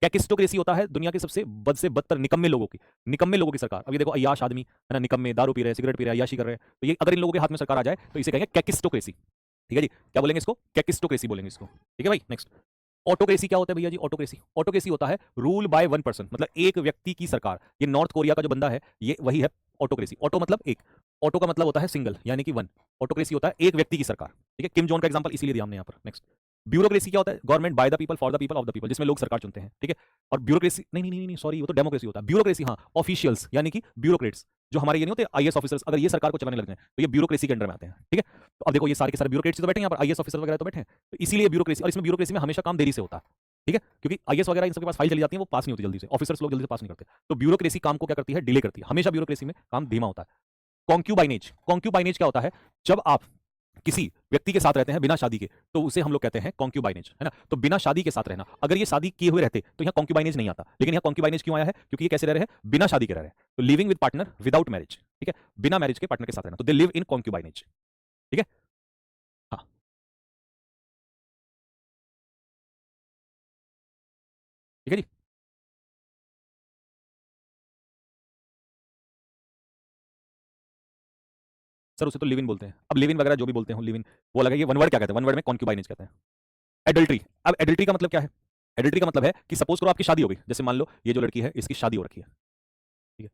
कैकिस्टोक्रेसी होता है दुनिया के सबसे बद से बदतर निकम्मे लोगों की, निकम्मे लोगों की सरकार। अब ये देखो अय्याश आदमी है ना, निकम्मे, दारू पी रहे हैं, सिगरेट पी रहे हैं, अय्याशी कर रहे हैं, तो ये अगर इन लोगों के हाथ में सरकार आ जाए तो इसे कहेंगे कैकिस्टोक्रेसी। ठीक है जी, क्या बोलेंगे इसको, कैकिस्टोक्रेसी बोलेंगे इसको। ठीक है भाई, नेक्स्ट, ऑटोक्रेसी क्या होता है भैया जी, ऑटोक्रेसी, ऑटोक्रेसी होता है रूल बाय वन पर्सन, मतलब एक व्यक्ति की सरकार। ये नॉर्थ कोरिया का जो बंदा है ये वही है ऑटोक्रेसी। ऑटो मतलब एक, ऑटो का मतलब होता है सिंगल यानी कि वन, ऑटोक्रेसी होता है एक व्यक्ति की सरकार। ठीक है, किम जोन का एग्जांपल इसीलिए दिया हमने यहाँ पर। नेक्स्ट, ब्यूरोक्रेसी क्या होता है, government by the people for the people of the people, जिसमें लोग सरकार चुनते हैं। ठीक है, और ब्यूरोक्रेसी नहीं नहीं नहीं नहीं सॉरी, वो तो डेमोक्रेसी होता है। ब्यूरोक्रेसी हाँ, ऑफिशियल्स यानी कि ब्यूरोक्रेट्स, जो हमारे ये नहीं होते आईएएस ऑफिसर्स, अगर ये सरकार को चलाने लग जाए तो ये ब्यूरोक्रेसी के अंडर में आते हैं। ठीक है, तो अब देखो ये सारे के सारे ब्यूरोक्रेट्स तो बैठे हैं यहाँ पर, आईएएस ऑफिसर वगैरह तो बैठे हैं, तो इसीलिए ब्यूरोक्रेसी। और इसमें ब्यूरोक्रेसी में हमेशा काम देरी से होता है। ठीक है, क्योंकि आईएएस वगैरह इन सबके पास फाइल चली जाती है, वो पास नहीं होती जल्दी से, ऑफिसर्स लोग जल्दी से पास नहीं करते, तो ब्यूरोक्रेसी काम को क्या करती है, डिले करती है, हमेशा ब्यूरोक्रेसी में काम धीमा होता है। कॉन्क्यूबाइनेज, कॉन्क्यूबाइनेज क्या होता है, जब आप किसी व्यक्ति के साथ रहते हैं बिना शादी के, तो उसे हम लोग कहते हैं कॉन्क्यूबाइनेज, है ना। तो बिना शादी के साथ रहना, अगर ये शादी किए हुए रहते तो यहाँ कॉन्क्यूबाइनेज नहीं आता, लेकिन यहाँ कॉन्क्यूबाइनेज क्यों आया है, क्योंकि ये कैसे रह रहे हैं, बिना शादी के रह रहे हैं। तो living with partner without marriage, ठीक है, बिना मैरिज के पार्टनर के साथ रहना, तो दे लिव इन कॉन्क्यूबाइनेज। ठीक है, हाँ, ठीक है जी। सर उसे तो लिव इन बोलते हैं। अब लिव इन वगैरह जो भी बोलते हो, लिव इन वो अलग है। ये वन वर्ड क्या कहते हैं? वन वर्ड में कॉन्क्यूबाइनेज कहते हैं। एडल्ट्री, अब एडल्ट्री का मतलब क्या है? एडल्ट्री का मतलब है कि सपोज करो आपकी शादी हो गई, जैसे मान लो ये जो लड़की है इसकी शादी हो रखी है, ठीक है,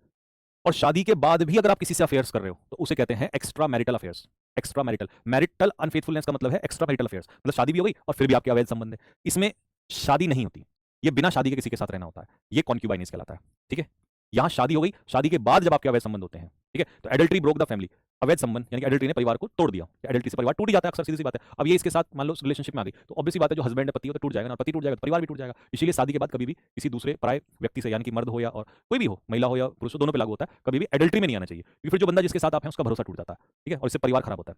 और शादी के बाद भी अगर आप किसी से अफेयर्स कर रहे हो तो उसे कहते हैं extra marital affairs. Extra marital, marital unfaithfulness का मतलब है एक्स्ट्रा मैरिटल अफेयर्स, मतलब शादी भी हो गई और फिर भी आपके अवैध संबंध है। इसमें शादी नहीं होती, ये बिना शादी के किसी के साथ रहना होता है, ये कॉन्क्यूबाइनेज कहलाता है। ठीक है, यहां शादी हो गई, शादी के बाद जब आपके अवैध संबंध होते हैं, ठीक है, तो एडल्ट्री ब्रोक द फैमिली, अवैध संबंध यानी कि एडल्ट्री ने परिवार को तोड़ दिया। एडल्ट्री से परिवार टूट जाता है अक्सर, सीधी सी बात है। अब ये इसके साथ मान लो रिलेशनशिप में आ गई तो ऑब्वियस सी बात है जो हस्बैंड है पति हो तो टूट जाएगा ना, पति टूट जाएगा तो परिवार भी टूट जाएगा। इसीलिए शादी के बाद कभी भी किसी दूसरे पराये व्यक्ति से, यानी कि मर्द हो या और कोई भी हो, महिला हो या पुरुष हो, दोनों पे लागू होता है, कभी भी एडल्ट्री में नहीं आना चाहिए, क्योंकि फिर जो बंदा जिसके साथ आप हैं उसका भरोसा टूट जाता है, ठीक है, और इससे परिवार खराब होता है।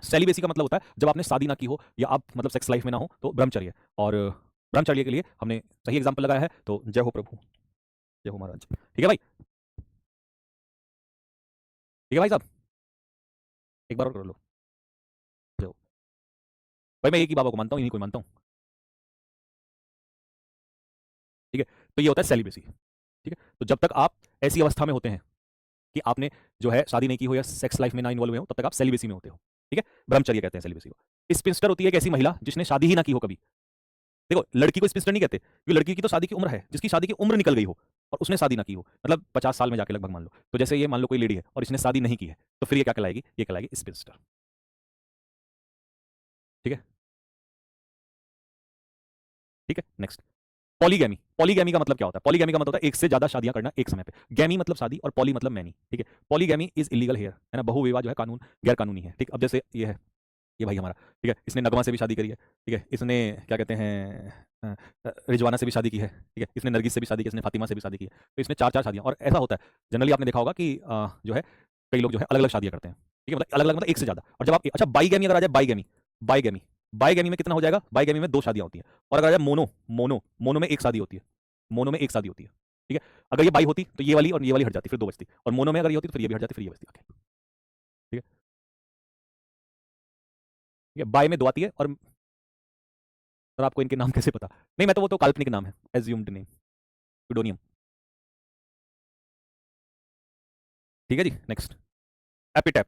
सेलिबेसी का मतलब होता है जब आपने शादी ना की हो या आप मतलब सेक्स लाइफ में ना हो तो ब्रह्मचर्य। और ब्रह्मचर्य के लिए हमने सही एग्जाम्पल लगाया है, तो जय हो प्रभु, जय हो महाराज। ठीक है भाई, ठीक है भाई साहब, एक बार और कर लो। जय हो भाई, मैं एक ही बाबा को मानता हूँ, इन्हीं को मानता हूँ। ठीक है, तो ये होता है सेलिबेसी। ठीक है, तो जब तक आप ऐसी अवस्था में होते हैं कि आपने जो है शादी नहीं की हो या सेक्स लाइफ में ना इन्वॉल्व हुए हो, तब तक आप सेलिबेसी में होते हो। ठीक है, ब्रह्मचर्य कहते हैं सेलिबेसी को। स्पिंस्टर होती है एक ऐसी महिला जिसने शादी ही ना की हो कभी। देखो लड़की को स्पिंस्टर नहीं कहते, क्योंकि लड़की की तो शादी की उम्र है, जिसकी शादी की उम्र निकल गई हो और उसने शादी ना की हो, मतलब 50 साल में जाके लगभग मान लो, तो जैसे ये मान लो कोई लेडी है और इसने शादी नहीं की है, तो फिर ये क्या कहलाएगी? ये कहलाएगी स्पिंस्टर। ठीक है, ठीक है, नेक्स्ट। पॉलीगैमी, पॉलीगैमी का मतलब क्या होता है? पॉलीगैमी का मतलब होता है एक से ज्यादा शादियां करना एक समय पे। गैमी मतलब शादी और पॉली मतलब मैनी। ठीक है, पॉलीगैमी इज इलीगल हेयर, है ना, बहुविवाह जो है कानून गैर कानूनी है। ठीक, अब जैसे ये है, ये भाई हमारा, ठीक है, इसने नगमा से भी शादी करी है, ठीक है, इसने क्या कहते हैं रिजवाना से भी शादी की है, ठीक है, इसने नरगिस से भी शादी की, इसने फातिमा से भी शादी की है, तो इसने चार चार शादियां। और ऐसा होता है जनरली, आपने देखा होगा कि जो है कई लोग जो है अलग अलग शादियां करते हैं। ठीक है, मतलब अलग अलग मतलब एक से ज्यादा। और जब आप अच्छा बाईगैमी अगर आ जाए, बाईगैमी, बाईगैमी, बाईगैमी में कितना हो जाएगा? बाईगैमी में दो शादियां होती हैं। और अगर आ जाए मोनो, मोनो, मोनो में एक शादी होती है, मोनो में एक शादी होती है। ठीक है, अगर ये बाई होती तो ये वाली और ये वाली हट जाती, फिर दो बचती, और मोनो में अगर ये होती तो फिर ये भी हट जाती, फिर ये बचती आगे। ठीक है, ठीक है, बाई में दो आती है। और आपको इनके नाम कैसे पता? नहीं, मैं तो वो तो काल्पनिक नाम है, एज्यूम्ड नेम, यूडोनियम। ठीक है जी, नेक्स्ट। एपिटैप।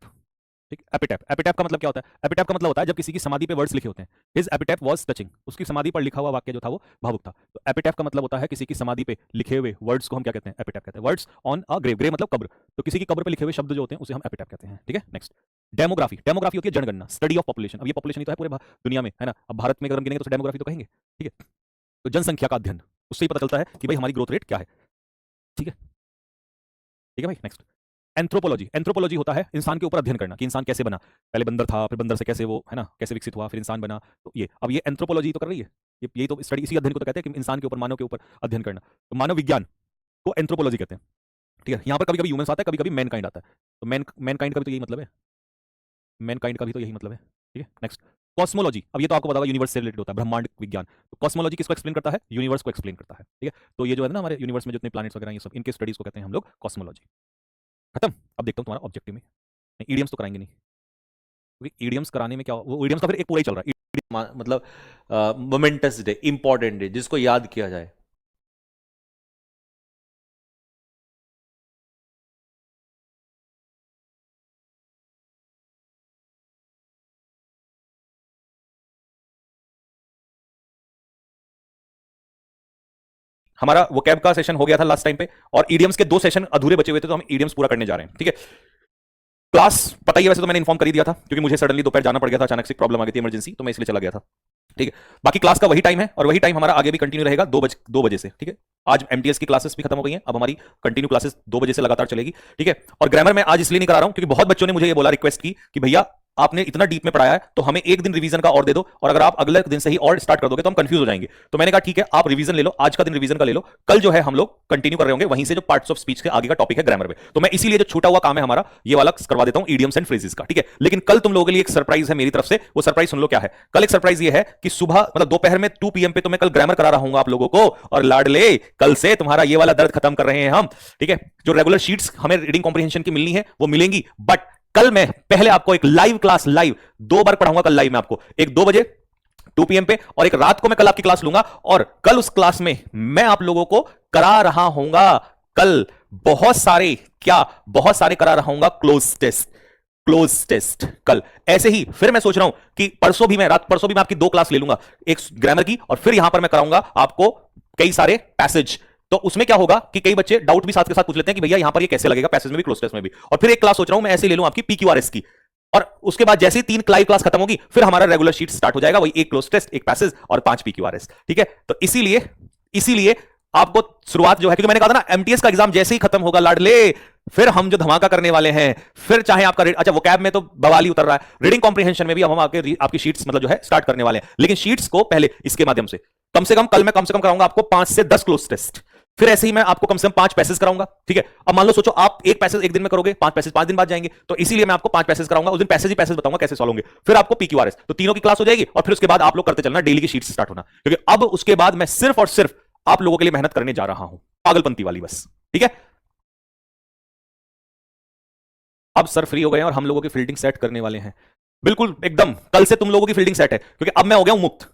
ठीक, एपिटैप, एपिटैप का मतलब क्या होता है? एपिटैप का मतलब होता है जब किसी की समाधि पे वर्ड्स लिखे होते हैं। हिज एपिटैप वाज टचिंग, उसकी समाधि पर लिखा हुआ वाक्य जो था वो भावुक था। तो एपिटैप का मतलब होता है किसी की समाधि पे लिखे हुए वर्ड्स को हम क्या कहते हैं? एपिटैप कहते हैं। Words on a grave, grave मतलब कब्र, तो किसी की कब्र पे लिखे हुए शब्द जो होते हैं उसे हम एपिटैप कहते हैं। ठीक है, नेक्स्ट। डेमोग्राफी, डेमोग्राफी होती है जनगणना, स्टडी ऑफ पॉपुलेशन। अब ये पॉपुलेशन ही तो है पूरे दुनिया में, है ना, अब भारत में अगर हम गिनेंगे तो डेमोग्राफी तो कहेंगे। ठीक है, तो जनसंख्या का अध्ययन, उससे ही पता चलता है कि भाई हमारी ग्रोथ रेट क्या है। ठीक है, ठीक है भाई, नेक्स्ट। एंथ्रोपोलॉजी, एंथ्रोपोलॉजी होता है इंसान के ऊपर अध्ययन करना कि इंसान कैसे बना, पहले बंदर था, फिर बंदर से कैसे वो, है ना, कैसे विकसित हुआ, फिर इंसान बना। तो ये अब ये एंथ्रोपोलॉजी तो कर रही है, ये यही तो स्टडी, इसी अध्ययन को तो कहते हैं कि इंसान के ऊपर, मानव के ऊपर अध्ययन करना। तो मानव विज्ञान को एंथ्रोपोलॉजी कहते हैं। ठीक है, यहाँ पर कभी कभी ह्यूमंस आता है, कभी कभी मैन काइंड आता है, तो मैन काइंड का भी तो यही मतलब है, मैन काइंड का भी तो यही मतलब है। ठीक है, नेक्स्ट। कॉस्मोलॉजी, अब ये तो आपको पता होगा यूनिवर्स से रिलेटेड होता है, ब्रह्मांड विज्ञान। तो कॉस्मोलॉजी किसको एक्सप्लेन करता है? यूनिवर्स को एक्सप्लेन करता है। ठीक है, तो ये जो है ना हमारे यूनिवर्स में जितने प्लैनेट्स वगैरह ये सब, इनके स्टडीज को कहते हैं हम लोग कॉस्मोलॉजी। खत्म। अब देखता हूँ तुम्हारा ऑब्जेक्टिव में, ईडियम्स तो कराएंगे नहीं, क्योंकि ईडियम्स कराने में क्या, वो ईडियम्स का फिर एक पूरा ही चल रहा है। मतलब मोमेंटस डे, इंपॉर्टेंट डे जिसको याद किया जाए। हमारा वो कैब का सेशन हो गया था लास्ट टाइम पे, और ईडियम्स के दो सेशन अधूरे बचे हुए थे, तो हम ईडियम्स पूरा करने जा रहे हैं। ठीक है, क्लास पता ही है वैसे तो, मैंने इन्फॉर्म कर ही दिया था, क्योंकि मुझे सडनली दोपहर जाना पड़ गया था, अचानक से प्रॉब्लम आ गई थी, इमरजेंसी, तो मैं इसलिए चला गया था। ठीक है, बाकी क्लास का वही टाइम है, और वही टाइम हमारा आगे भी कंटिन्यू रहेगा 2 बजे से। ठीक है, आज एमटीएस की क्लासेस भी खत्म हो गई हैं, अब हमारी कंटिन्यू क्लासेस 2 बजे से लगातार चलेगी। ठीक है, और ग्रामर मैं आज इसलिए नहीं करा रहा हूं क्योंकि बहुत बच्चों ने मुझे ये बोला, रिक्वेस्ट की कि भैया आपने इतना डीप में पढ़ाया है तो हमें एक दिन रिवीजन का और दे दो, और अगर आप अगले दिन से ही और स्टार्ट कर दोगे तो हम कंफ्यूज हो जाएंगे। तो मैंने कहा ठीक है, आप रिवीजन ले लो, आज का दिन रिवीजन का ले लो, कल जो है हम लोग कंटिन्यू कर रहे होंगे वहीं से जो पार्ट्स ऑफ स्पीच के आगे का टॉपिक है ग्रामर में। तो मैं इसीलिए जो छूटा हुआ काम है हमारा ये वाला करवा देता हूं, इडियम्स एंड फ्रेजेस का। ठीक है, लेकिन कल तुम लोगों के लिए एक सरप्राइज है मेरी तरफ से, वो सरप्राइज सुन लो क्या है। कल एक सरप्राइज ये है कि सुबह मतलब दोपहर में 2 PM पे तो मैं कल ग्रामर करा रहा हूं आप लोगों को, और लाडले कल से तुम्हारा ये वाला दर्द खत्म कर रहे हैं हम। ठीक है, जो रेगुलर शीट्स हमें रीडिंग कॉम्प्रिहेंशन की मिलनी है वो मिलेंगी, बट कल मैं पहले आपको एक लाइव क्लास, लाइव 2 बार पढ़ाऊंगा कल लाइव में आपको, एक 2 बजे 2 PM पे, और एक रात को मैं कल आपकी क्लास लूंगा, और कल उस क्लास में मैं आप लोगों को करा रहा हूंगा कल बहुत सारे, क्या बहुत सारे करा रहा हूंगा क्लोज टेस्ट। क्लोज टेस्ट कल। ऐसे ही फिर मैं सोच रहा हूं कि परसों भी मैं आपकी 2 क्लास ले लूंगा, एक ग्रामर की और फिर यहां पर मैं कराऊंगा आपको कई सारे पैसेज। तो उसमें क्या होगा कि कई बच्चे डाउट भी साथ के साथ पूछ लेते हैं कि भैया यहां पर ये कैसे लगेगा, पैसेज में भी क्लोज टेस्ट में भी। और फिर एक क्लास सोच रहा हूं मैं ऐसे ले लूं आपकी पीक्यूआरएस की, और उसके बाद जैसे ही 3 लाइव क्लास खत्म होगी फिर हमारा रेगुलर शीट स्टार्ट हो जाएगा, वही एक क्लोज टेस्ट, एक पैसेज और 5 पीक्यूआरएस। ठीक है, तो इसीलिए आपको शुरुआत जो है, क्योंकि मैंने कहा था ना एमटीएस का एग्जाम जैसे ही खत्म होगा लाडले, फिर हम जो धमाका करने वाले हैं, फिर चाहे आपका अच्छा वोकैब में तो बवाल ही उतर रहा है, रीडिंग कॉम्प्रिहेंशन में भी हम आपकी शीट्स मतलब जो है स्टार्ट करने वाले हैं। लेकिन शीट्स को पहले इसके माध्यम से कम से कम कल मैं कम से कम कराऊंगा आपको 5 से 10 क्लोज टेस्ट, फिर ऐसे ही मैं आपको कम से कम 5 पैसेज कराऊंगा। ठीक है, अब मान लो सोचो आप एक पैसेज एक दिन में करोगे, 5 पैसेज 5 दिन बाद जाएंगे, तो इसीलिए मैं आपको 5 पैसेज कराऊंगा, उस दिन पैसेज ही पैसेज बताऊंगा कैसे सॉल्व होंगे, फिर आपको पीक्यूआरएस, तो तीनों की क्लास हो जाएगी और फिर उसके बाद आप लोग करते चलना, डेली की शीट्स स्टार्ट होना, क्योंकि अब उसके बाद मैं सिर्फ और सिर्फ आप लोगों के लिए मेहनत करने जा रहा हूं, पागलपंती वाली बस। ठीक है, अब सर फ्री हो गए हैं और हम लोगों की फील्डिंग सेट करने वाले हैं, बिल्कुल एकदम कल से तुम लोगों की फील्डिंग सेट है, क्योंकि अब मैं हो गया हूं मुक्त।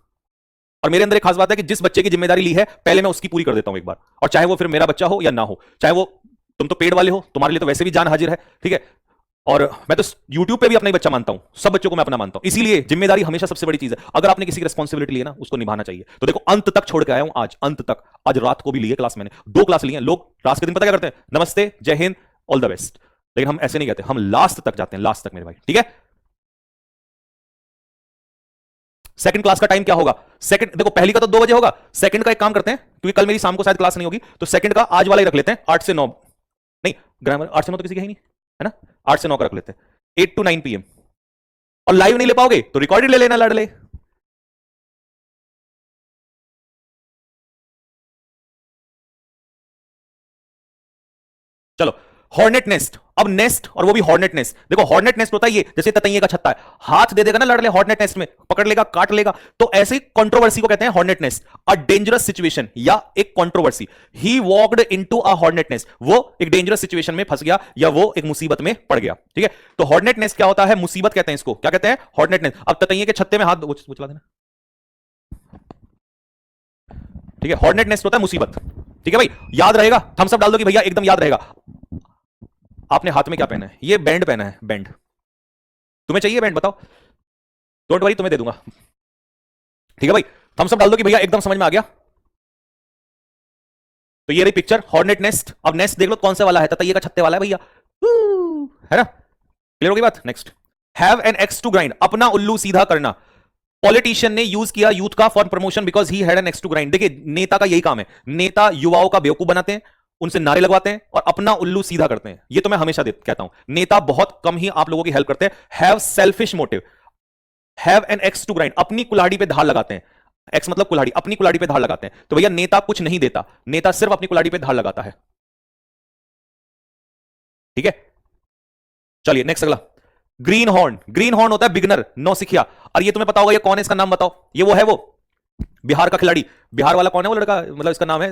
और मेरे अंदर एक खास बात है कि जिस बच्चे की जिम्मेदारी ली है पहले मैं उसकी पूरी कर देता हूं एक बार, और चाहे वो फिर मेरा बच्चा हो या ना हो, चाहे वो तुम तो पेड वाले हो, तुम्हारे लिए तो वैसे भी जान हाजिर है। ठीक है, और मैं तो YouTube पे भी अपना ही बच्चा मानता हूं, सब बच्चों को मैं अपना मानता हूं, इसीलिए जिम्मेदारी हमेशा सबसे बड़ी चीज है। अगर आपने किसी की रिस्पॉन्सिबिलिटी ली है ना, उसको निभाना चाहिए। तो देखो अंत तक छोड़ के आया हूं आज, अंत तक। आज रात को भी लिए क्लास, मैंने 2 क्लास ली हैं। लोग क्लास के दिन पता क्या करते हैं, नमस्ते, जय हिंद, ऑल द बेस्ट, लेकिन हम ऐसे नहीं कहते, हम लास्ट तक जाते हैं, लास्ट तक मेरे भाई। ठीक है, सेकंड क्लास का टाइम क्या होगा? सेकंड देखो, पहली का तो 2 बजे होगा, सेकंड का एक काम करते हैं, क्योंकि कल मेरी शाम को शायद क्लास नहीं होगी, तो सेकंड का आज वाला ही रख लेते हैं, 8 से 9। नहीं, ग्रामर 8 से 9 तो किसी का ही नहीं है ना, 8 से 9 का रख लेते हैं, 8 to 9 PM। और लाइव नहीं ले पाओगे तो रिकॉर्डेड ले लेना लड़ले। चलो, हॉर्नेट नेस्ट, अब नेस्ट, और वो भी हॉर्नेट नेस्ट। देखो हॉर्नेट नेस्ट होता है ये, जैसे ततैये का छत्ता है, हाथ दे देगा ना लड़ले हॉर्नेट नेस्ट में, पकड़ लेगा, काट लेगा, तो ऐसे ही कंट्रोवर्सी को कहते हैं hornet nest. A dangerous situation या एक controversy, he walked into a hornet nest, वो एक डेंजरस सिचुएशन में फंस गया या वो एक मुसीबत में पड़ गया। ठीक है, तो हॉर्नेट नेस्ट क्या होता है? मुसीबत कहते हैं इसको, क्या कहते हैं? Hornet nest. अब ततैये के छत्ते में हाथ वो चला देना। ठीक है, हॉर्नेट नेस्ट होता है मुसीबत। ठीक है भाई, याद रहेगा, थम्स अप डाल दो कि भैया एकदम याद रहेगा। आपने हाथ में क्या पहना है? ये बैंड पहना है, बैंड। तुम्हें चाहिए बैंड? बताओ, डोंट वरी, तुम्हें दे दूंगा। ठीक है भाई, थम्स अप डाल दो कि भैया एकदम समझ में आ गया। तो ये रही पिक्चर, हॉर्नेट नेस्ट। अब नेस्ट देख लो कौन सा वाला है, ततैये का छत्ते वाला है भैया, है ना? क्लियर होगी बात? Next, have an axe to grind, अपना उल्लू सीधा करना। पॉलिटिशियन ने यूज किया यूथ का for promotion because he had an axe to grind. देखिए नेता का यही काम है, नेता युवाओं का बेवकूफ बनाते हैं, उनसे नारे लगवाते हैं और अपना उल्लू सीधा करते हैं। ये तो मैं हमेशा कहता हूं, नेता बहुत कम ही आप लोगों की हेल्प करते हैं। Have selfish motive, have an axe to grind, अपनी कुल्हाड़ी पे धार लगाते हैं। एक्स मतलब कुल्हाड़ी, अपनी कुल्हाड़ी पे धार लगाते हैं। तो भैया नेता कुछ नहीं देता, नेता सिर्फ अपनी कुल्हाड़ी पे धार लगाता है। ठीक है, चलिए नेक्स्ट अगला, ग्रीन हॉर्न। ग्रीन हॉर्न होता है बिगनर, नौसिखिया। और ये तुम्हें पता होगा, ये कौन है, इसका नाम बताओ। ये वो है, वो बिहार का खिलाड़ी। बिहार वाला कौन है वो लड़का, मतलब इसका नाम है,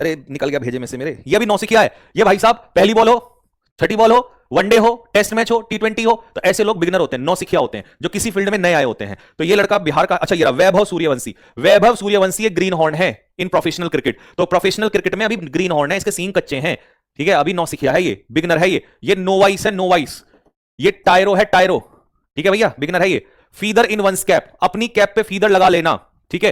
अरे निकल गया भेजे में से मेरे। ये भी नौसिखिया है। ये भाई साहब पहली बॉल हो, छठी बॉल हो, वनडे हो, टेस्ट मैच हो, T20 हो, तो ऐसे लोग बिगनर होते हैं, नौसिखिया होते हैं, जो किसी फील्ड में नए आए होते हैं। तो ये लड़का बिहार का, अच्छा ये रहा वैभव सूर्यवंशी। वैभव सूर्यवंशी एक ग्रीन हॉर्न है इन प्रोफेशनल क्रिकेट। तो प्रोफेशनल क्रिकेट में अभी ग्रीन हॉर्न है, इसके सींग कच्चे हैं। ठीक है, अभी नौसिखिया है, ये बिगनर है। ये नोवाइस है, नोवाइस। ये टायरो है, टायरो। ठीक है भैया, बिगनर है ये। फीदर इन वंस कैप, अपनी कैप पे फीदर लगा लेना। ठीक है,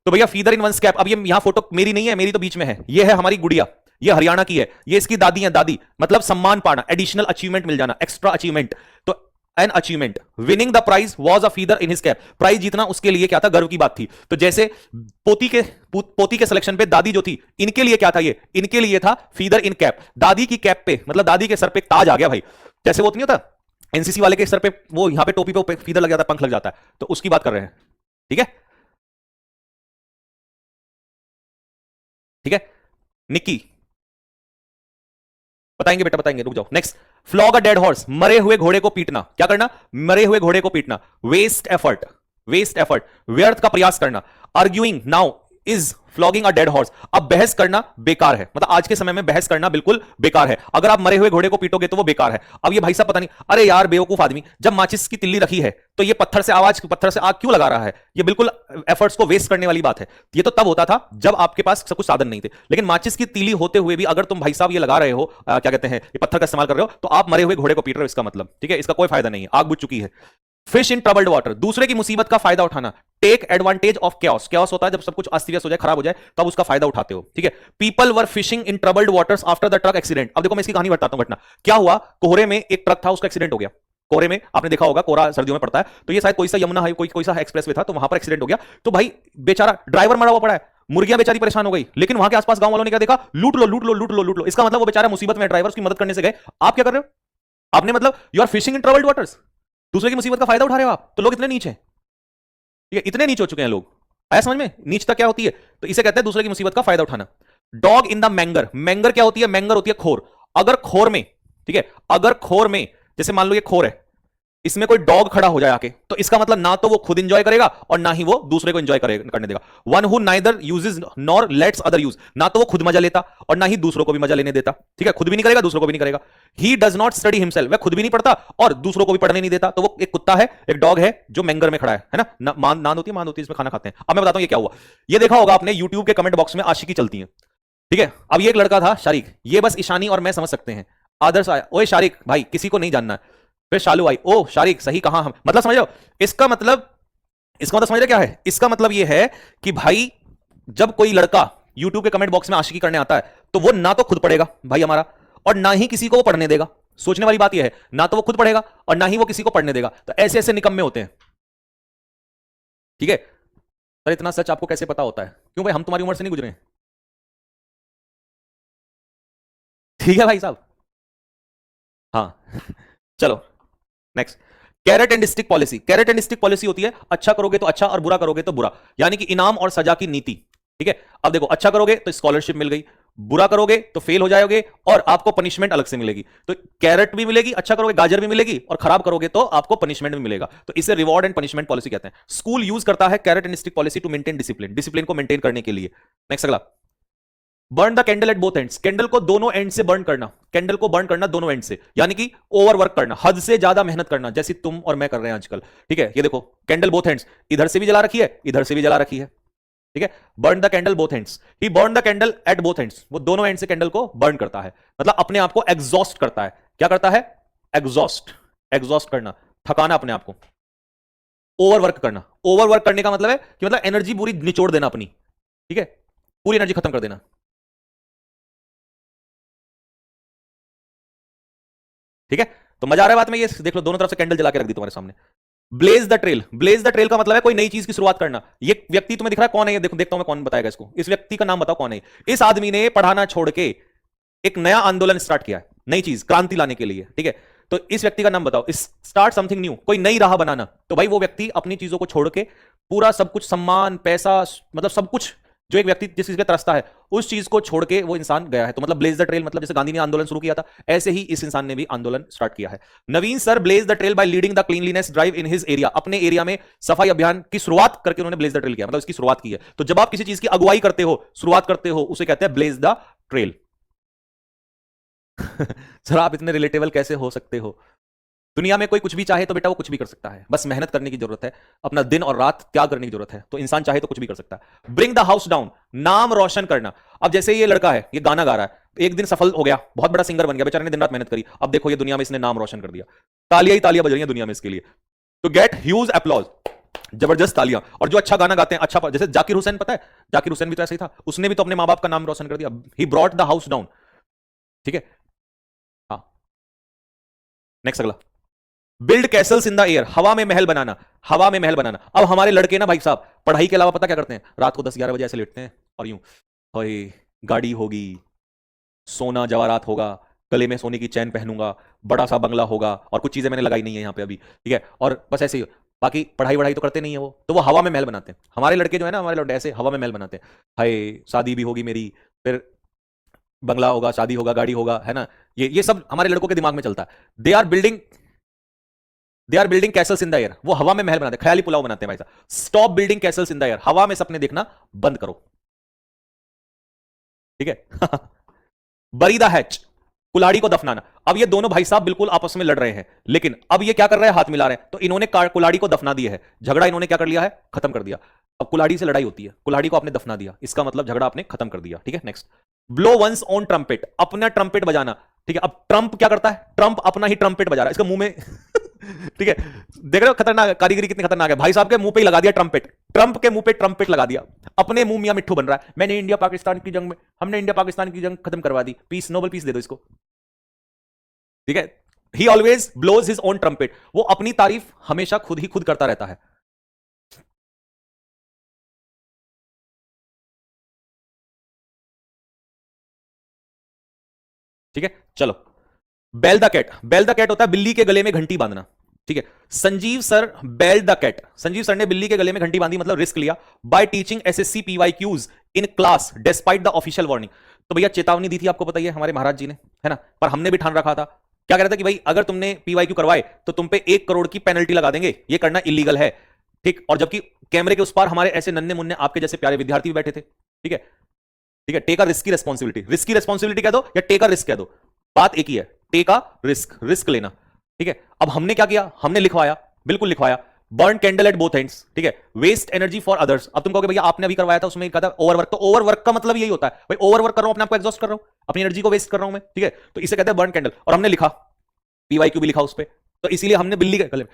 तो भैया फीदर इन वंस कैप। अब ये यहां फोटो मेरी नहीं है, मेरी तो बीच में है, ये है हमारी गुड़िया, ये हरियाणा की है, ये इसकी दादी है, दादी मतलब सम्मान पाना, एडिशनल अचीवमेंट मिल जाना, एक्स्ट्रा अचीवमेंट। तो an achievement, winning the prize was a feather in his cap. Prize जीतना उसके लिए क्या था, गर्व की बात थी। तो जैसे पोती के सिलेक्शन पे दादी जो थी, इनके लिए क्या था, ये इनके लिए था फीदर इन कैप। दादी की कैप पे, मतलब दादी के सर पे ताज आ गया भाई। जैसे वो नहीं होता एनसीसी वाले के सर पे, वो यहां पे टोपी पे फीदर लग जाता है, पंख लग जाता है, तो उसकी बात कर रहे हैं। ठीक है, ठीक है, निक्की बताएंगे बेटा, बताएंगे, रुक जाओ। Next, flog a dead horse, मरे हुए घोड़े को पीटना। क्या करना? मरे हुए घोड़े को पीटना। वेस्ट एफर्ट, वेस्ट एफर्ट, व्यर्थ का प्रयास करना। Arguing, now is flogging a dead horse. अब बहस करना बेकार है, मतलब आज के समय में बहस करना बिल्कुल बेकार है। अगर आप मरे हुए घोड़े को पीटोगे तो वो बेकार है। अब ये भाई साहब पता नहीं, अरे यार बेवकूफ आदमी, जब माचिस की तिल्ली रखी है तो ये पत्थर से आग क्यों लगा रहा है? ये बिल्कुल एफर्ट्स को वेस्ट करने वाली बात है। ये तो तब होता था जब आपके पास सब कुछ साधन नहीं थे, लेकिन माचिस की तीली होते हुए भी अगर तुम भाई साहब ये लगा रहे हो, क्या कहते हैं, ये पत्थर का इस्तेमाल कर रहे हो, तो आप मरे हुए घोड़े को पीट रहे हो, इसका मतलब, ठीक है, इसका कोई फायदा नहीं है, आग बुझ चुकी है। फिश इन ट्रबल्ड वाटर, दूसरे की मुसीबत का फायदा उठाना। Take advantage of chaos, chaos होता है जब सब कुछ अस्त व्यस्त हो जाए, खराब हो जाए, तब उसका फायदा उठाते हो, ठीक है। People were fishing in troubled waters after the truck accident. अब देखो मैं इसकी कहानी बताता हूं। घटना क्या हुआ, कोहरे में एक ट्रक था, उसका एक्सीडेंट हो गया। कोहरे में आपने देखा होगा, कोहरा सर्दियों में पड़ता है, तो ये शायद कोई सा यमुना है, कोई सा एक्सप्रेस वे था, तो वहां पर एक्सीडेंट हो गया। तो भाई बेचारा ड्राइवर मरा हुआ पड़ा है, मुर्गियां बेचारी परेशान हो गई, लेकिन वहां के आसपास गांव वालों ने क्या देखा, लूट लो लूट लो लूट लो लूट लो। इसका मतलब वो बेचारा मुसीबत में, ड्राइवर की मदद करने से गए। आप क्या कर रहे हो? आपने मतलब you are fishing in troubled waters, दूसरे की मुसीबत का फायदा उठा रहे हो आप। तो लोग इतने नीच हैं, ठीक है, इतने नीच हो चुके हैं लोग। आया समझ में नीचता क्या होती है? तो इसे कहते हैं दूसरे की मुसीबत का फायदा उठाना। डॉग इन द मैंगर, मैंगर क्या होती है? मैंगर होती है खोर। अगर खोर में, ठीक है, अगर खोर में जैसे मान लो ये खोर है, इसमें कोई डॉग खड़ा हो जाए आके, तो इसका मतलब ना तो वो खुद एंजॉय करेगा और ना ही वो दूसरे को एंजॉय करने देगा। One who neither uses nor let's other use, ना तो वो खुद मजा लेता और ना ही दूसरों को भी मजा लेने देता, ठीक है, खुद भी नहीं करेगा दूसरों को भी नहीं करेगा। He does not study himself, वह खुद भी नहीं पढ़ता और दूसरों को भी पढ़ने नहीं देता। तो वो एक कुत्ता है, एक डॉग है जो मैंगर में खड़ा है ना, नान होती है इसमें खाना खाते हैं। अब मैं बताता हूं ये क्या हुआ। ये देखा होगा आपने यूट्यूब के कमेंट बॉक्स में आशिकी चलती है, ठीक है। अब ये एक लड़का था शारिक, ये बस ईशानी और मैं समझ सकते हैं। आदर्श आया, ओए शारिक भाई किसी को नहीं जानना है। फिर शालू आई, ओ शारिक सही कहा हम, मतलब समझ रहे हो इसका मतलब समझ रहे क्या है? इसका मतलब ये है कि भाई जब कोई लड़का यूट्यूब के कमेंट बॉक्स में आशिकी करने आता है तो वो ना तो खुद पढ़ेगा भाई हमारा, और ना ही किसी को वो पढ़ने देगा। सोचने वाली बात ये है, ना तो वो खुद पढ़ेगा और ना ही वो किसी को पढ़ने देगा। तो ऐसे ऐसे निकम्मे होते हैं, ठीक है। सर इतना सच आपको कैसे पता होता है? क्यों भाई, हम तुम्हारी उम्र से नहीं गुजरे हैं, ठीक है भाई साहब। हाँ चलो next, carat and stick policy. Carat and stick policy होती है अच्छा करोगे तो अच्छा और बुरा करोगे तो बुरा, यानी कि इनाम और सजा की नीति, ठीक है। अब देखो अच्छा करोगे तो स्कॉलरशिप मिल गई, बुरा करोगे तो फेल हो जाओगे और आपको पनिशमेंट अलग से मिलेगी। तो कैरेट भी मिलेगी, अच्छा करोगे गाजर भी मिलेगी, और खराब करोगे तो आपको पनिशमेंट भी मिलेगा। तो इसे रिवॉर्ड एंड पनिशमेंट पॉलिसी कहते हैं। स्कूल यूज करता है carrot and stick policy to maintain discipline, discipline को मेंटेन करने के लिए। नेक्स्ट अगला, burn the candle at both ends, candle को दोनों एंड से बर्न करना, कैंडल को बर्न करना दोनों एंड से, यानी कि ओवर वर्क करना, हद से ज्यादा मेहनत करना, जैसे तुम और मैं कर रहे हैं आजकल, ठीक है। ये देखो कैंडल बोथ एंड्स, इधर से भी जला रखी है इधर से भी जला रखी है, ठीक है। Burn the candle both ends, he burn the candle at both ends, वो दोनों एंड से कैंडल को बर्न करता है, मतलब अपने आप को एग्जॉस्ट करता है। क्या करता है? एग्जॉस्ट, एग्जॉस्ट करना, थकाना अपने आप को। ओवर वर्क करना, ओवर वर्क करने का मतलब है कि मतलब एनर्जी पूरी निचोड़ देना अपनी, ठीक है, पूरी एनर्जी खत्म कर देना, ठीक है। तो मजा आ रहा है बात में? ये देख लो दोनों तरफ से कैंडल जला के रख दी तुम्हारे सामने। Blaze the trail, blaze the trail का मतलब है कोई नई चीज की शुरुआत करना। ये व्यक्ति तुम्हें दिख रहा है कौन है? ये देखो, देखता हूं मैं कौन बताएगा इसको। इस व्यक्ति का नाम बताओ कौन है? इस आदमी ने पढ़ाना छोड़ के एक नया आंदोलन स्टार्ट किया है, नई चीज, क्रांति लाने के लिए, ठीक है। तो इस व्यक्ति का नाम बताओ। स्टार्ट समथिंग न्यू, कोई नई राह बनाना। तो भाई वो व्यक्ति अपनी चीजों को छोड़ के पूरा सब कुछ, सम्मान पैसा, मतलब सब कुछ जो एक व्यक्ति जिस चीज पे तरसता है उस चीज को छोड़ के वो इंसान गया है। तो मतलब ब्लेज द ट्रेल, मतलब जैसे गांधी ने आंदोलन शुरू किया था, ऐसे ही इस इंसान ने भी आंदोलन स्टार्ट किया है। Naveen sir blazed the trail by leading the cleanliness drive in his area, अपने एरिया में सफाई अभियान की शुरुआत करके उन्होंने ब्लेज द ट्रेल किया, मतलब इसकी शुरुआत की है। तो जब आप किसी चीज की अगुवाई करते हो, शुरुआत करते हो, उसे कहते हैं ब्लेज द ट्रेल। सर आप इतने रिलेटेबल कैसे हो सकते हो? दुनिया में कोई कुछ भी चाहे तो बेटा वो कुछ भी कर सकता है, बस मेहनत करने की जरूरत है, अपना दिन और रात त्याग करने की जरूरत है, तो इंसान चाहे तो कुछ भी कर सकता है। ब्रिंग द हाउस डाउन, नाम रोशन करना। अब जैसे ये लड़का है, ये गाना गा रहा है, एक दिन सफल हो गया, बहुत बड़ा सिंगर बन गया, बेचारे ने दिन रात मेहनत करी, अब देखो ये दुनिया में इसने नाम रोशन कर दिया, तालियां ही तालियां बज रही हैं दुनिया में इसके लिए। तो गेट ह्यूज अप्लॉज, जबरदस्त तालियां। और जो अच्छा गाना गाते हैं, अच्छा, जैसे जाकिर हुसैन, पता है जाकिर हुसैन भी तो ऐसा ही था, उसने भी तो अपने मां बाप का नाम रोशन कर दिया। He brought the house down, ठीक है। हाँ नेक्स्ट अगला, build Castle's in the air, हवा में महल बनाना, हवा में महल बनाना। अब हमारे लड़के ना भाई साहब पढ़ाई के अलावा पता क्या करते हैं? रात को 10-11 बजे ऐसे लेटते हैं और यूं, होए गाड़ी होगी, सोना जवाहरात होगा, गले में सोने की चैन पहनूंगा, बड़ा सा बंगला होगा, और कुछ चीजें मैंने लगाई नहीं है यहाँ पे अभी, ठीक है, और बस ऐसे ही। बाकी पढ़ाई वढ़ाई तो करते नहीं है वो, तो वो हवा में महल बनाते हैं। हमारे लड़के जो है ना, हमारे लड़के ऐसे हवा में महल बनाते हैं। हाय शादी भी होगी मेरी, फिर बंगला होगा, शादी होगा, गाड़ी होगा, है ना। ये सब हमारे लड़कों के दिमाग में चलता है। They are building castles in the air, वो हवा में महल बनाते हैं, ख्याली पुलाव बनाते हैं भाई साहब। Stop building castles in the air, हवा में सपने देखना बंद करो, ठीक है। बरी द हैच, कुल्हाड़ी को दफनाना। अब ये दोनों भाई साहब बिल्कुल आपस में लड़ रहे हैं, लेकिन अब ये क्या कर रहे हैं, हाथ मिला रहे हैं। तो इन्होंने कुल्हाड़ी को दफना दिया है, झगड़ा इन्होंने क्या कर लिया है, खत्म कर दिया। अब कुल्हाड़ी से लड़ाई होती है, कुल्हाड़ी को आपने दफना दिया, इसका मतलब झगड़ा आपने खत्म कर दिया। ठीक है, next. Blow one's on trumpet, अपना ट्रम्पेट बजाना। ठीक है, अब ट्रम्प क्या करता है, ट्रम्प अपना ही ट्रम्पेट बजा रहा है, इसका मुंह में ठीक है, देख रहे हो खतरनाक कारीगरी कितनी खतरनाक है। भाई साहब के मुंह पे ही लगा दिया ट्रम्पेट, ट्रम्प के मुंह पे ट्रम्पेट लगा दिया, अपने मुंह मियां मिट्ठू बन रहा है। मैंने इंडिया पाकिस्तान की जंग में, हमने इंडिया पाकिस्तान की जंग खत्म करवा दी, पीस, नोबेल पीस दे दो इसको। ठीक है, he always blows his own trumpet, वो अपनी तारीफ हमेशा खुद ही खुद करता रहता है। ठीक है, चलो। Bell the cat, bell the cat होता है बिल्ली के गले में घंटी बांधना। ठीक है, Sanjeev sir bell the cat, Sanjeev sir ने बिल्ली के गले में घंटी बांधी, मतलब रिस्क लिया। Bye teaching SSC PYQs in class despite the official warning. तो भैया चेतावनी दी थी आपको पता ही है हमारे महाराज जी ने, है ना, पर हमने भी ठान रखा था, क्या कह रहा था कि भाई अगर तुमने पीवाईक्यू करवाए तो तुम पे 1 करोड़ की पेनल्टी लगा देंगे, ये करना इलीगल है। ठीक, और जबकि कैमरे के उस पार हमारे ऐसे नन्हे मुन्ने आपके जैसे प्यारे विद्यार्थी भी बैठे थे। ठीक है, ठीक है, take a risky responsibility, risky responsibility कह दो या टेक अ रिस्क कह दो, बात एक ही है, टेक अ रिस्क, रिस्क लेना। ठीक है, अब हमने क्या किया, हमने लिखवाया, बिल्कुल लिखवाया, burn candle at both ends. ठीक है, वेस्ट एनर्जी फॉर अदर्स। अब तुम कहोगे भैया आपने अभी करवाया था उसमें कहा था ओवरवर्क, तो ओवरवर्क का मतलब यही होता है भाई, ओवरवर्क कर रहा हूं, अपने आप को एग्जॉस्ट कर रहा हूं, अपनी एनर्जी को वेस्ट कर रहा हूं मैं। ठीक है, तो इसे कहते हैं बर्न कैंडल, और हमने लिखा पीवाईक्यू भी लिखा उस पर, तो इसीलिए हमने बिल्ली के गले,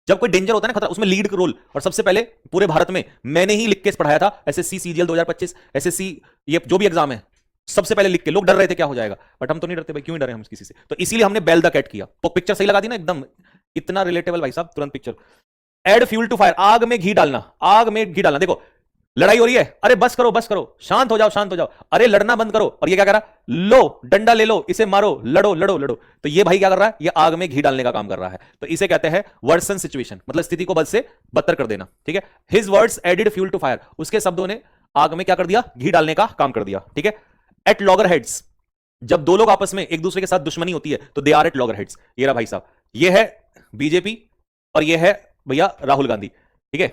जब कोई डेंजर होता है ना, खतरा, उसमें लीड रोल, और सबसे पहले पूरे भारत में मैंने ही लिख के पढ़ाया था, एसएससी सीजीएल 2025, एसएससी ये जो भी एग्जाम है, सबसे पहले लिख के, लोग डर रहे थे क्या हो जाएगा, बट हम तो नहीं डरते भाई, क्यों डरे हम किसी से। तो इसीलिए हमने बेल द कैट किया। तो पिक्चर सही लगा दी ना एकदम, इतना रिलेटेबल भाई साहब, तुरंत picture. Add fuel to fire, आग में घी डालना, आग में घी डालना। देखो लड़ाई हो रही है, अरे बस करो बस करो, शांत हो जाओ शांत हो जाओ, अरे लड़ना बंद करो, और ये क्या कर रहा, लो डंडा ले लो, इसे मारो, लड़ो लड़ो लड़ो। तो ये भाई क्या कर रहा है, ये आग में घी डालने का काम कर रहा है। तो इसे कहते हैं वर्सन सिचुएशन, मतलब स्थिति को बद से बदतर कर देना। ठीक है, his words added fuel to fire, उसके शब्दों ने आग में क्या कर दिया, घी डालने का काम कर दिया। ठीक है, एट लॉगर हेड्स, जब दो लोग आपस में एक दूसरे के साथ दुश्मनी होती है तो they are at loggerheads. ये रहा भाई साहब, ये है बीजेपी और ये है भैया राहुल गांधी। ठीक है,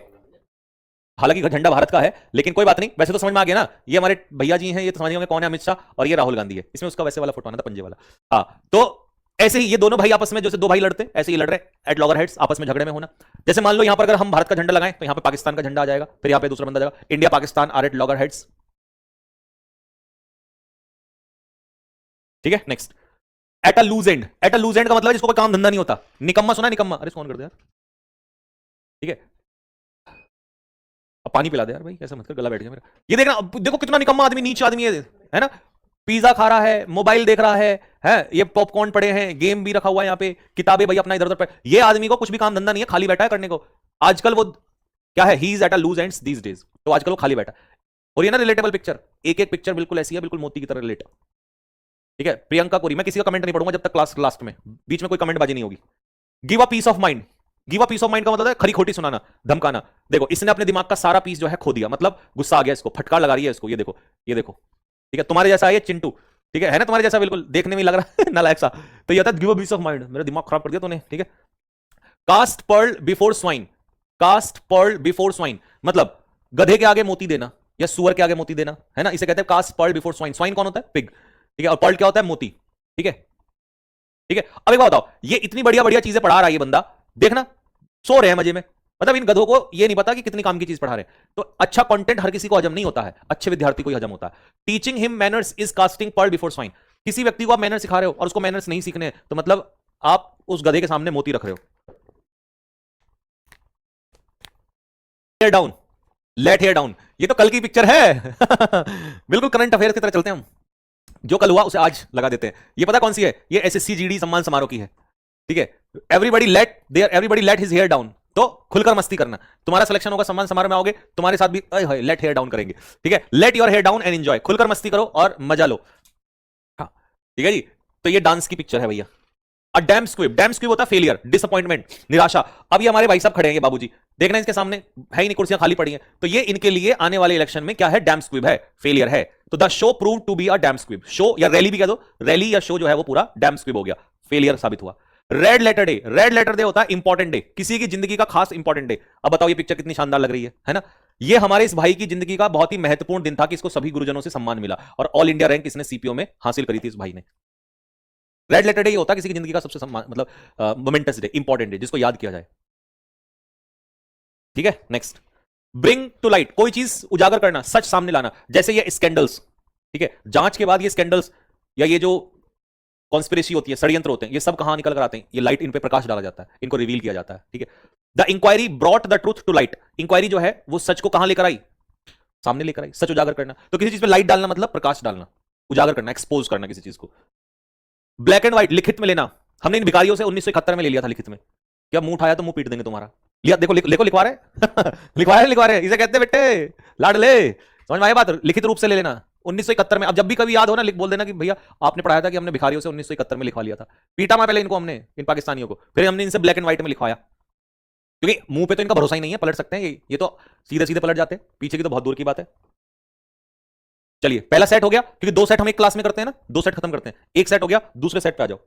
हालांकि झंडा भारत का है, लेकिन कोई बात नहीं, वैसे तो समझ में आ गया ना, ये हमारे भैया जी हैं, ये तो समझ होंगे कौन है, अमित शाह, और ये राहुल गांधी है। इसमें उसका वैसे वाला फोटो आना था, पंजे वाला। हाँ, तो ऐसे ही ये दोनों भाई आपस में, जैसे दो भाई लड़ते ऐसे ही लड़ रहे एट लॉगर हेड्स, आपस में झगड़े में होना। जैसे मान लो यहां पर अगर हम भारत का झंडा लगाएं तो यहां पे पाकिस्तान का झंडा आ जाएगा, फिर यहां पे दूसरा बंदा आ जाएगा, India Pakistan are at loggerheads. ठीक है, next. At a loose end, at a loose end का मतलब जिसको कोई काम धंधा नहीं होता, निकम्मा सुना, निकम्मा, अरे फोन कर दे यार। ठीक है, अब पानी पिला दे यार भाई, ऐसा मत कर, गला बैठ गया मेरा। ये देखना, देखो कितना निकम्मा आदमी, नीच आदमी है ना, पिज्जा खा रहा है, मोबाइल देख रहा है ये पॉपकॉर्न पड़े हैं, गेम भी रखा हुआ है यहाँ पे, किताबें भाई अपना इधर उधर पड़े, ये आदमी को कुछ भी काम धंधा नहीं है, खाली बैठा है करने को। आजकल वो क्या है, he is at a loose ends these days, तो आजकल वो खाली बैठा है। और ये ना रिलेटेबल पिक्चर, एक एक पिक्चर बिल्कुल ऐसी है, बिल्कुल मोती की तरह रिलेट। ठीक है, प्रियंका कोरी, मैं किसी का कमेंट नहीं पढ़ूंगा जब तक क्लास लास्ट में, बीच में कोई कमेंट बाजी नहीं होगी। Give a piece of mind, give a piece of mind का मतलब है खरी खोटी सुनाना, धमकाना। देखो इसने अपने दिमाग का सारा पीस जो है खो दिया, मतलब गुस्सा आ गया इसको, फटकार लगा रही है इसको, ये देखो ये देखो। ठीक है, तुम्हारे जैसा है ये चिंटू, ठीक है ना, तुम्हारे जैसा बिल्कुल देखने में लग रहा है नालायक सा। तो ये था give a piece of mind, मेरा दिमाग खराब कर दिया तूने। ठीक है, cast pearl before swine, cast pearl before swine मतलब गधे के आगे मोती देना या सुअर के आगे मोती देना, है ना, इसे कहते हैं cast pearl before swine. Swine कौन होता है, पिग। ठीक है, और पर्ल क्या होता है, मोती। ठीक है, ठीक है, अब एक बात बताओ, ये इतनी बढ़िया बढ़िया चीजें पढ़ा रहा है ये बंदा, देखना सो रहे हैं मजे में, मतलब इन गधों को ये नहीं पता कि कितनी काम की चीज पढ़ा रहे हैं। तो अच्छा कंटेंट हर किसी को हजम नहीं होता है, अच्छे विद्यार्थी को ही हजम होता है। Teaching him manners is casting pearl before swine, किसी व्यक्ति को आप मैनर्स सिखा रहे हो और उसको मैनर्स नहीं सीखने, तो मतलब आप उस गधे के सामने मोती रख रहे हो। Hair down, let hair down, ये तो कल की पिक्चर है बिल्कुल करंट अफेयर की तरह चलते हैं हम, जो कल हुआ उसे आज लगा देते हैं। ये पता कौन सी है, ये एसएससी जीडी सम्मान समारोह की है। ठीक है, everybody let his hair down, तो खुलकर मस्ती करना, तुम्हारा सिलेक्शन होगा, सम्मान समारोह में आओगे, तुम्हारे साथ भी लेट हेयर डाउन करेंगे। ठीक है, let your hair down and enjoy, खुलकर मस्ती करो और मजा लो। हाँ, ठीक है जी, तो ये डांस की पिक्चर है भैया। अ डैम स्क्विब, डैम स्क्विब होता है फेलियर, डिसअपॉइंटमेंट, निराशा। अब ये हमारे भाई साहब खड़े हैं, ये बाबूजी, देखना इसके सामने है ही नहीं, कुर्सियां खाली पड़ी हैं, तो ये इनके लिए आने वाले इलेक्शन में क्या है, डैम स्क्विब है, फेलियर है। तो the show prove to be a damp squib, show या रैली भी कह दो, रैली या शो जो है वो पूरा डैम स्क्विब हो गया, फेलियर साबित हुआ। Red letter day, red letter day होता है इंपॉर्टेंट डे, किसी की जिंदगी का खास इंपॉर्टेंट डे। अब बताओ ये पिक्चर कितनी शानदार लग रही है ना, ये हमारे इस भाई की जिंदगी का बहुत ही महत्वपूर्ण दिन था कि इसको सभी गुरुजनों से सम्मान मिला और ऑल इंडिया रैंक इसने सीपीओ में हासिल करी थी इस भाई ने। रेड लेटर डे ये होता है किसी की जिंदगी का सबसे सम्मान मतलब मोमेंटस डे, इंपॉर्टेंट डे, जिसको याद किया जाए। ठीक है, नेक्स्ट, ब्रिंग टू लाइट, कोई चीज उजागर करना, सच सामने लाना, जैसे ये स्कैंडल्स। ठीक है, जांच के बाद ये स्कैंडल्स या ये जो कॉन्स्पिरेसी होती है, षड्यंत्र होते हैं, ये सब कहां निकल कर आते हैं? ये लाइट इन पे प्रकाश डाला जाता है, इनको रिवील किया जाता है। ठीक है, the inquiry brought the truth to light, inquiry जो है वो सच को कहां लेकर आई? सामने लेकर आई, सच उजागर करना। तो किसी चीज पे लाइट डालना मतलब प्रकाश डालना, उजागर करना, एक्सपोज करना किसी चीज को। ब्लैक एंड व्हाइट, लिखित में लेना, हमने इन भिखारियों से 1971 में ले लिया था लिखित में। क्या मुंह उठाया तो मुंह पीट देंगे तुम्हारा। लिया, देखो लिखो, लिखवा रहे लिखवा रहे, इसे कहते हैं बेटे लाड ले, समझ में आया बात? लिखित रूप से ले लेना 1971 में। अब जब भी कभी याद हो ना, लिख बोल देना कि भैया आपने पढ़ाया था कि हमने भिखारियों से 1971 में लिखवा लिया था। पीटा मैं पहले इनको, हमने इन पाकिस्तानियों को, फिर हमने इनसे ब्लैक एंड व्हाइट में लिखवाया, क्योंकि मुंह पे तो इनका भरोसा ही नहीं है, पलट सकते हैं ये तो सीधे सीधे पलट जाते हैं, पीछे की तो बहुत दूर की बात है। चलिए, पहला सेट हो गया, क्योंकि दो सेट हम एक क्लास में करते हैं ना, दो सेट खत्म करते हैं, एक सेट हो गया, दूसरे सेट पे आ जाओ।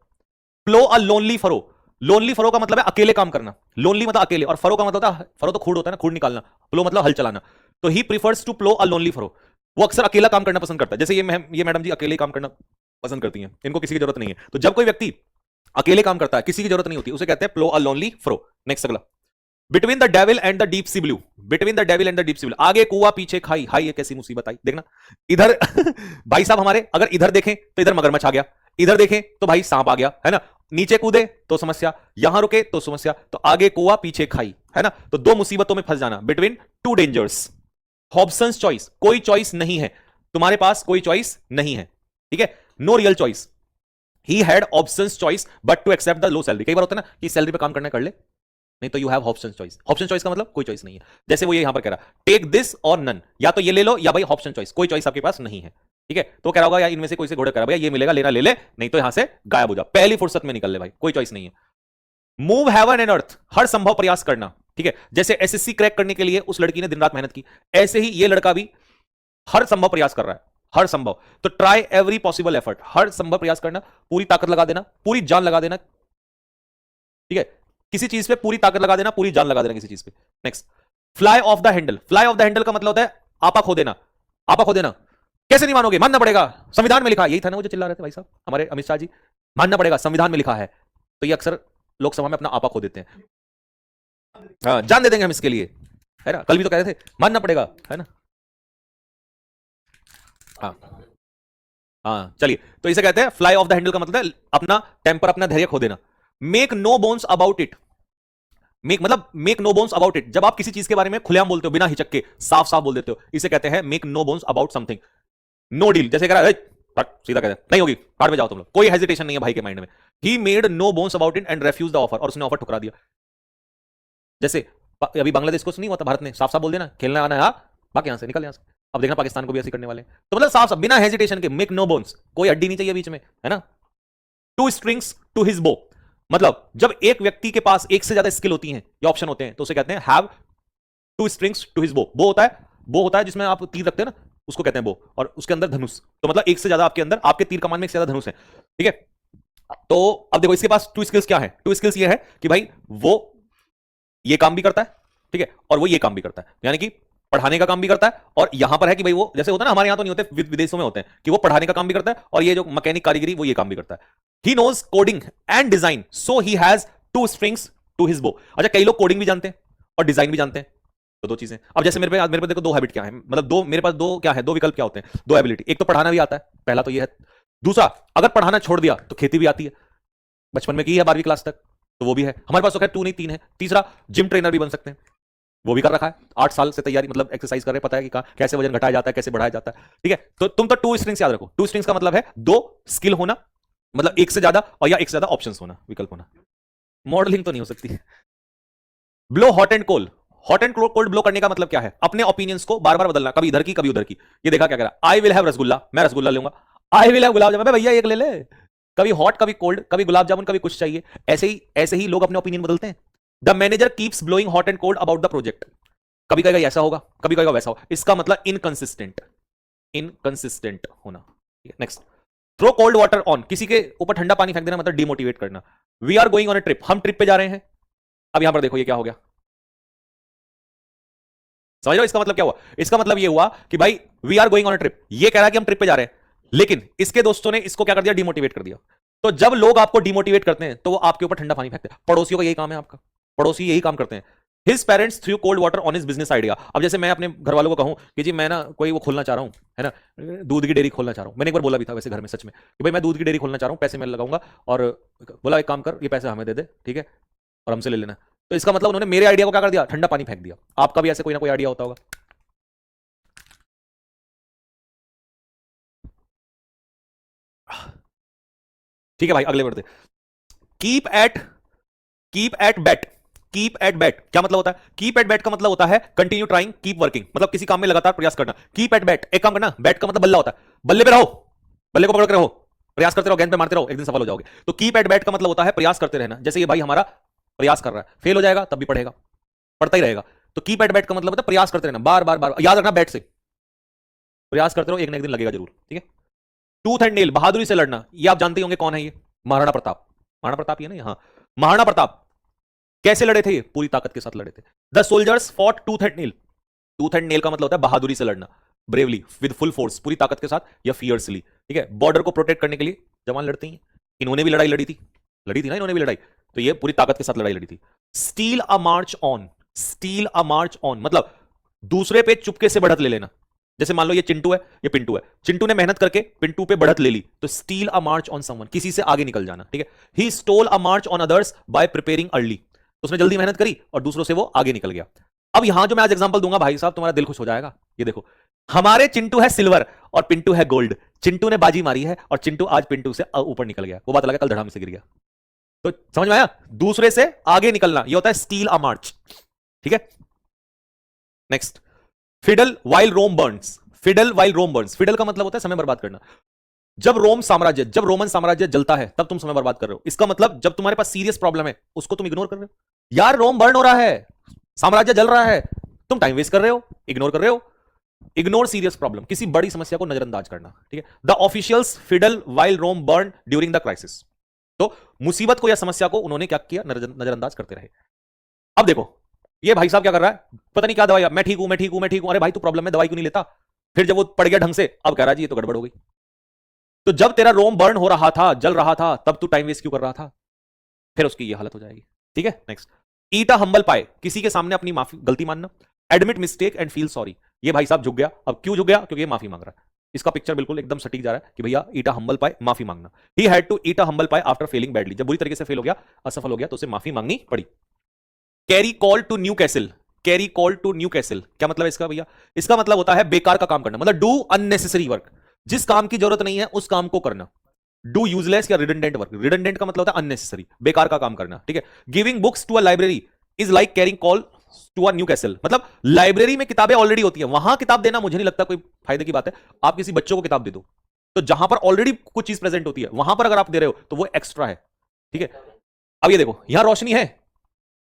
Plough a lonely furrow, lonely furrow का मतलब है अकेले काम करना, लोनली मतलब अकेले, और फरो का मतलब होता है, फरो तो खूड होता है ना, खूड निकालना, प्लो मतलब हल चलाना। तो he prefers to plough a lonely furrow, वो अक्सर अकेला काम करना पसंद करता है। जैसे ये मैडम जी अकेले काम करना पसंद करती हैं, इनको किसी की जरूरत नहीं है। तो जब कोई व्यक्ति अकेले काम करता है, किसी की जरूरत नहीं होती, उसे कहते हैं प्लो अ लोनली फरो। नेक्स्ट अगला, between the devil and the deep sea blue, between the devil and the deep sea blue, आगे कुआ पीछे खाई, हाई ये कैसी मुसीबत आई। देखना इधर भाई साहब हमारे, अगर इधर देखें तो इधर मगरमच्छ आ गया, इधर देखें तो भाई सांप आ गया, है ना, नीचे कूदे तो समस्या, यहां रुके तो समस्या, तो आगे कुआ पीछे खाई, है ना, तो दो मुसीबतों में फंस जाना, between two dangers. Hobson's choice, कोई चॉइस नहीं है तुम्हारे पास, कोई चॉइस नहीं है। ठीक है, no real choice, he had options choice but to accept the low salary. कई बार होता है ना कि सैलरी पे काम करना कर ले, नहीं तो you have option choice. Option choice का मतलब कोई चॉइस नहीं है। जैसे वो ये यहां पर कह रहा, टेक दिस और नन, या तो ये ले लो या भाई ऑप्शन चॉइस, कोई चॉइस आपके पास नहीं है। ठीक है, तो कह रहा होगा या इनमें से कोई से घोड़े कह रहा भैया ये मिलेगा लेना ले ले, नहीं तो यहां से गायब हो जा, पहली फुर्सत में निकल ले भाई, कोई चॉइस नहीं है। मूव हेवन एंड अर्थ, हर संभव प्रयास करना। ठीक है, जैसे एसएससी क्रैक करने के लिए उस लड़की ने दिन रात मेहनत की, ऐसे ही ये लड़का भी हर संभव प्रयास कर रहा है, हर संभव। तो ट्राई एवरी पॉसिबल एफर्ट, हर संभव प्रयास करना, पूरी ताकत लगा देना, पूरी जान लगा देना। ठीक है, किसी चीज पे पूरी ताकत लगा देना, पूरी जान लगा देना किसी चीज पे। Next, fly of the handle, fly of the handle का मतलब होता है आपा खो देना, आपा खो देना। कैसे नहीं मानोगे, मानना पड़ेगा, संविधान में लिखा, यही था ना वो जो चिल्ला रहे थे भाई साहब हमारे अमित शाह जी, मानना पड़ेगा, संविधान में लिखा है। तो ये अक्सर लोकसभा में अपना आपा खो देते हैं। हाँ, जान दे देंगे हम इसके लिए, है ना, कल भी तो कह रहे थे मानना पड़ेगा, है ना। हाँ हाँ, चलिए, तो इसे कहते हैं फ्लाई ऑफ द हैंडल का मतलब है अपना टेम्पर, अपना धैर्य खो देना। Make no bones about it, make मतलब make no bones about it, जब आप किसी चीज के बारे में खुलेआम बोलते हो, बिना हिचक के साफ साफ बोल देते हो, इसे कहते हैं make no bones about something. No deal, जैसे कह रहा है सीधा कहते हैं नहीं होगी, पार्ट में जाओ तुम लोग, कोई हेजिटेशन नहीं है भाई के माइंड में। He made no bones about it and refuse the offer, और उसने ऑफर ठुकरा दिया। जैसे अभी बांग्लादेश को नहीं हुआ था, भारत ने साफ साफ बोल देना खेलना आना है, बाकी यहां से निकल, यहां से। अब देखना पाकिस्तान को भी ऐसे करने वाले हैं। तो मतलब साफ साफ बिना हेजिटेशन के, मेक नो बोन्स, कोई हड्डी नहीं चाहिए बीच में, है ना। टू स्ट्रिंग्स टू हिज बो, मतलब जब एक व्यक्ति के पास एक से ज्यादा स्किल होती हैं या ऑप्शन होते हैं तो उसे कहते हैं have two strings to his bow. Bow होता है जिसमें आप तीर रखते हैं ना, उसको कहते हैं बो, और उसके अंदर धनुष, तो मतलब एक से ज्यादा आपके अंदर, आपके तीर कमान में एक से ज्यादा धनुष है। ठीक है, तो अब देखो इसके पास टू स्किल्स क्या है, टू स्किल्स ये है कि भाई वो ये काम भी करता है, ठीक है, और वो ये काम भी करता है, यानी कि पढ़ाने का काम भी करता है, और यहां पर है कि भाई वो जैसे होता है ना, हमारे यहां तो नहीं होते, विदेशों में होते हैं कि वो पढ़ाने का काम भी करता है और ये जो मैकेनिक कारीगरी वो ये काम भी करता है। He knows coding and design, so he has two strings to his bow. अच्छा, कई लोग कोडिंग भी जानते हैं और डिजाइन भी जानते हैं, तो दो चीजें। अब जैसे मेरे पे देखो दो हैबिट क्या है, मतलब दो, मेरे पास दो क्या है, दो विकल्प क्या होते हैं, दो एबिलिटी। एक तो पढ़ाना भी आता है, पहला तो ये है। दूसरा, अगर पढ़ाना छोड़ दिया तो खेती भी आती है, बचपन में की है 12वीं क्लास तक, तो वो भी है हमारे पास। तो खैर 2 नहीं 3 है। तीसरा, जिम ट्रेनर भी बन सकते हैं, वो भी कर रखा है, 8 साल से तैयारी, मतलब एक्सरसाइज कर रहे हैं, पता है कि कैसे वजन घटाया जाता है, कैसे बढ़ाया जाता है। ठीक है, तो तुम तो टू स्ट्रिंग्स याद रखो। टू स्ट्रिंग्स का मतलब है दो स्किल होना, मतलब एक से ज्यादा, और या एक से ज्यादा ऑप्शंस होना, विकल्प होना। मॉडलिंग तो नहीं हो सकती। Blow hot and cold, hot and cold blow करने का मतलब क्या है, अपने ओपिनियंस को बार बार बदलना, कभी इधर की कभी उधर की। ये देखा क्या कह रहा, आई विल हैव रसगुल्ला, मैं रसगुल्ला लूंगा। I will have gulab jamun, भैया एक ले ले। कभी हॉट कभी कोल्ड, कभी गुलाब जामुन कभी कुछ चाहिए। ऐसे ही लोग अपने ओपिनियन बदलते हैं। The manager keeps blowing hot and cold about the project, कभी कहेगा ऐसा होगा, कभी कहेगा वैसा होगा, इसका मतलब इनकंसिस्टेंट, इनकंसिस्टेंट होना। Next, throw cold water on, किसी के ऊपर ठंडा पानी फेंक देना मतलब डिमोटिवेट करना। We are going on a trip, हम ट्रिप पे जा रहे हैं। अब यहां पर देखो ये क्या हो गया, समझ रहे हो इसका मतलब क्या हुआ? इसका मतलब ये हुआ कि भाई we are going on a trip, ये कह रहा है कि हम ट्रिप पे जा रहे हैं, लेकिन इसके दोस्तों ने इसको क्या कर दिया, डिमोटिवेट कर दिया। तो जब लोग आपको डिमोटिवेट करते हैं तो वो आपके ऊपर ठंडा पानी फेंकते हैं। पड़ोसियों का यही काम है, आपका पड़ोसी यही काम करते हैं। His parents through cold water on his business idea. अब जैसे मैं अपने घर वालों को कहूं कि जी मैं ना कोई वो खोलना चाह रहा हूं, है ना, दूध की डेयरी खोलना चाह रहा हूं। मैंने एक बार बोला भी था वैसे घर में सच में कि भाई मैं दूध की डेयरी खोलना चाह रहा हूं, पैसे मैं लगाऊंगा, और बोला एक काम कर, ये पैसे हमें दे दे, ठीक है, और हमसे ले लेना। तो इसका मतलब उन्होंने मेरे आइडिया को क्या कर दिया, ठंडा पानी फेंक दिया। आपका भी ऐसे कोई ना कोई आइडिया होता होगा। ठीक है भाई, अगले बढ़ते। Keep at keep at bat. Keep at bat क्या मतलब होता है? कीप एट बैट का मतलब होता है कंटिन्यू ट्राइंग, कीप वर्किंग, मतलब किसी काम में लगातार प्रयास करना। कीप एट बैट, एक काम करना, बैट का मतलब बल्ला होता है, बल्ले पे रहो, बल्ले को पकड़ के रहो, प्रयास करते रहो, गेंद पे मारते रहो, एक दिन सफल हो जाओगे। तो कीप एट बैट का मतलब होता है प्रयास करते रहना। जैसे ये भाई हमारा प्रयास कर रहा है, फेल हो जाएगा तब भी पढ़ेगा, पढ़ता ही रहेगा। तो कीप एट बैट का मतलब होता है प्रयास करते रहना, बार बार बार, याद रखना बैट से प्रयास करते रहो, एक ना एक दिन लगेगा जरूर, ठीक है। टूथ एंड नेल, बहादुरी से लड़ना, ये आप जानते होंगे कौन है ये, महाराणा प्रताप। महाराणा प्रताप ये ना, यहाँ महाराणा प्रताप कैसे लड़े थे? ये पूरी ताकत के साथ लड़े थे। The soldiers fought tooth and nail. Tooth and nail का मतलब होता है बहादुरी से लड़ना, ब्रेवली, विद फुल फोर्स, पूरी ताकत के साथ या फियर्सली, ठीक है। बॉर्डर को प्रोटेक्ट करने के लिए जवान लड़ते हैं। इन्होंने भी लड़ाई लड़ी थी ना, इन्होंने भी लड़ाई, तो ये पूरी ताकत के साथ लड़ाई लड़ी थी। Steel a march on, steel a march on मतलब दूसरे पे चुपके से बढ़त ले लेना। जैसे मान लो ये चिंटू है, ये पिंटू है, चिंटू ने मेहनत करके पिंटू पे बढ़त ले ली, तो steel a march on someone, किसी से आगे निकल जाना, ठीक है। He stole a march on others bye preparing early, उसने जल्दी मेहनत करी और दूसरों से वो आगे निकल गया। अब यहां जो मैं आज एग्जांपल दूंगा भाई साहब, तुम्हारा दिल खुश हो जाएगा। ये देखो, हमारे चिंटू है सिल्वर और पिंटू है गोल्ड। चिंटू ने बाजी मारी है और चिंटू आज पिंटू से ऊपर निकल गया, वो बात लगा कल धड़ाम से गिर गया। तो समझ में आया, दूसरे से आगे निकलना ये होता है स्टील अ मार्च, ठीक है। नेक्स्ट, फिडल वाइल रोम बर्न्स। फिडल वाइल रोम बर्न्स, फिडल का मतलब होता है समय बर्बाद करना। जब रोमन साम्राज्य जलता है तब तुम समय बर्बाद कर रहे हो। इसका मतलब जब तुम्हारे पास सीरियस प्रॉब्लम है उसको तुम इग्नोर कर रहे हो। यार रोम बर्न हो रहा है, साम्राज्य जल रहा है, तुम टाइम वेस्ट कर रहे हो, इग्नोर कर रहे हो। इग्नोर सीरियस प्रॉब्लम, किसी बड़ी समस्या को नजरअंदाज करना, ठीक है। The officials fiddle while Rome burn during the crisis. तो मुसीबत को या समस्या को उन्होंने क्या किया, नजरअंदाज करते रहे। अब देखो ये भाई साहब क्या कर रहा है, पता नहीं क्या दवाई, मैं ठीक हूं मैं ठीक हूं मैं ठीक हूं, अरे भाई तू प्रॉब्लम में दवाई क्यों नहीं लेता? फिर जब वो पड़ गया ढंग से, अब कह रहा जी ये तो गड़बड़ हो गई। तो जब तेरा रोम बर्न हो रहा था, जल रहा था, तब तू टाइम वेस्ट क्यों कर रहा था? फिर उसकी ये हालत हो जाएगी, ठीक है। नेक्स्ट, ईट अ हम्बल पाई, किसी के सामने अपनी माफी गलती मानना। Admit mistake and feel sorry, ये भाई साहब झुक गया। अब क्यों झुक गया? क्योंकि ये माफी मांग रहा है। इसका पिक्चर बिल्कुल एकदम सटीक जा रहा है कि भैया ईट अ हम्बल पाई, माफी मांगना। He had to eat a humble pie after failing badly, जब बुरी तरीके से फेल हो गया, असफल हो गया, तो उसे माफी मांगनी पड़ी। Carry coal to Newcastle, carry coal to Newcastle क्या मतलब है इसका भैया? इसका मतलब होता है बेकार का काम करना, मतलब डू अननेसेसरी वर्क, जिस काम की जरूरत नहीं है उस काम को करना। डू यूजलेस या रिडंडेंट वर्क, रिडंडेंट का मतलब होता है अननेसेसरी, बेकार का काम करना, ठीक है। Giving books to a library is like carrying coal to a Newcastle, मतलब लाइब्रेरी में किताबें ऑलरेडी होती है, वहां किताब देना मुझे नहीं लगता कोई फायदे की बात है। आप किसी बच्चों को किताब दे दो, तो जहां पर ऑलरेडी कुछ चीज प्रेजेंट होती है वहां पर अगर आप दे रहे हो तो वो एक्स्ट्रा है, ठीक है। अब ये देखो यहां रोशनी है,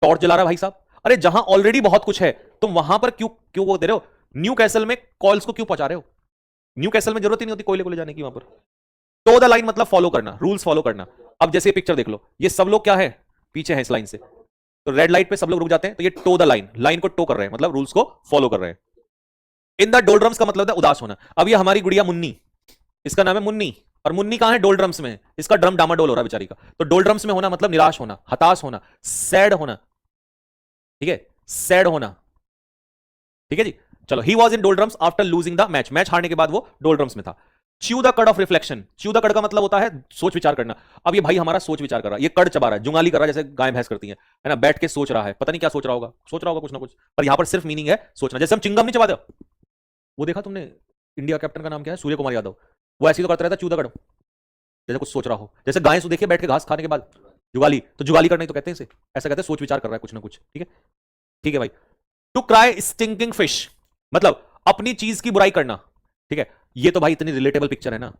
टॉर्च जला रहा है भाई साहब, अरे जहां ऑलरेडी बहुत कुछ है तुम वहां पर क्यों क्यों वो दे रहे हो? न्यू कैसल में कॉल्स को क्यों पहुंचा रहे हो? न्यू कैसल में जरूरत ही नहीं होती कोयले को ले जाने की वहां पर। टो द लाइन मतलब फॉलो करना, रूल्स फॉलो करना। अब जैसे पिक्चर देख लो, ये सब लोग क्या है, पीछे हैं इस लाइन से, तो रेड लाइट पे सब लोग रुक जाते हैं, तो ये टो द लाइन, लाइन को टो कर रहे हैं, मतलब रूल्स को फॉलो कर रहे हैं। इन द डोलड्रम्स का मतलब है उदास होना। अब ये हमारी गुड़िया मुन्नी, इसका नाम है मुन्नी, और मुन्नी कहां है? डोलड्रम्स में। इसका ड्रम डामाडोल हो रहा है बेचारी का। तो डोलड्रम्स में होना मतलब निराश होना, हताश होना, सैड होना, ठीक है, सैड होना, ठीक है जी। चलो, he was in डोलड्रम्स after losing the match, match हारने के बाद वो डोलड्रम्स में था। च्यू द कड ऑफ रिफ्लेक्शन, च्यू द कड का मतलब होता है सोच विचार करना। अब ये भाई हमारा सोच विचार कर रहा है, ये कड़ चबा रहा है, जुंगाली कर रहा है, जैसे गाय भैंस करती है ना, बैठ के सोच रहा है, पता नहीं क्या सोच रहा होगा, सोच रहा होगा कुछ ना कुछ, पर यहां पर सिर्फ मीनिंग है सोचना। जैसे हम चिंगम नहीं चबाते, वो देखा तुमने, इंडिया कैप्टन का नाम क्या है, सूर्य कुमार यादव, वो ऐसे ही तो करता रहता, च्यू द कड़, जैसे कुछ सोच रहा हो। जैसे गाय सो देखिए बैठ के घास खाने के बाद जुगाली, तो जुगाली करना ही तो कहते हैं इसे, ऐसा कहते हैं सोच विचार कर रहा है कुछ ना कुछ, ठीक है, ठीक है भाई। टू क्राई स्टिंकिंग फिश मतलब अपनी चीज की बुराई करना, ठीक है। ये तो भाई इतनी रिलेटेबल पिक्चर है ना,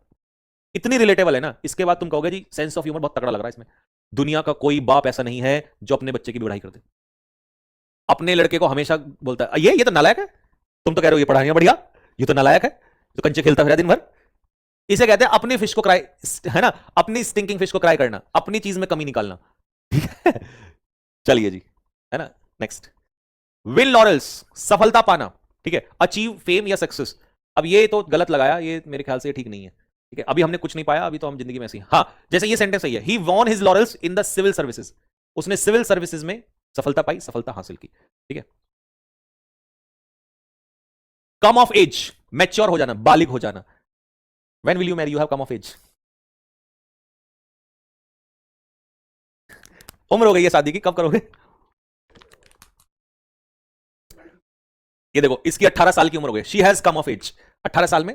इतनी रिलेटेबल है ना, इसके बाद तुम कहोगे जी सेंस ऑफ ह्यूमर बहुत तगड़ा लग रहा है इसमें। दुनिया का कोई बाप ऐसा नहीं है जो अपने बच्चे की बुराई कर दे, अपने लड़के को हमेशा बोलता है ये तो नालायक है, तुम तो कह रहे हो ये पढ़ाई बढ़िया, ये तो नालायक है, तो कंचे खेलता फिर दिन भर। इसे कहते हैं अपनी फिश को क्राई, है ना, अपनी स्टिंकिंग फिश को क्राई करना, अपनी चीज में कमी निकालना, ठीक है। चलिए जी, है ना। नेक्स्ट, विन लॉरेल्स, सफलता पाना। ठीक है, अचीव फेम या सक्सेस। अब ये तो गलत लगाया, ये मेरे ख्याल से ये ठीक नहीं है, ठीक है, अभी हमने कुछ नहीं पाया, अभी तो हम जिंदगी में ऐसे ही। हाँ, जैसे ये सेंटेंस सही है, he won his laurels in the civil services, उसने सिविल सर्विसेज में सफलता पाई, सफलता हासिल की, ठीक है। कम ऑफ एज, मैच्योर हो जाना, बालिग हो जाना। When will you marry, you have come of age. उम्र हो गई है शादी की, कब करोगे? ये देखो, इसकी 18 साल की उम्र हो गई, she has come of age. 18 साल में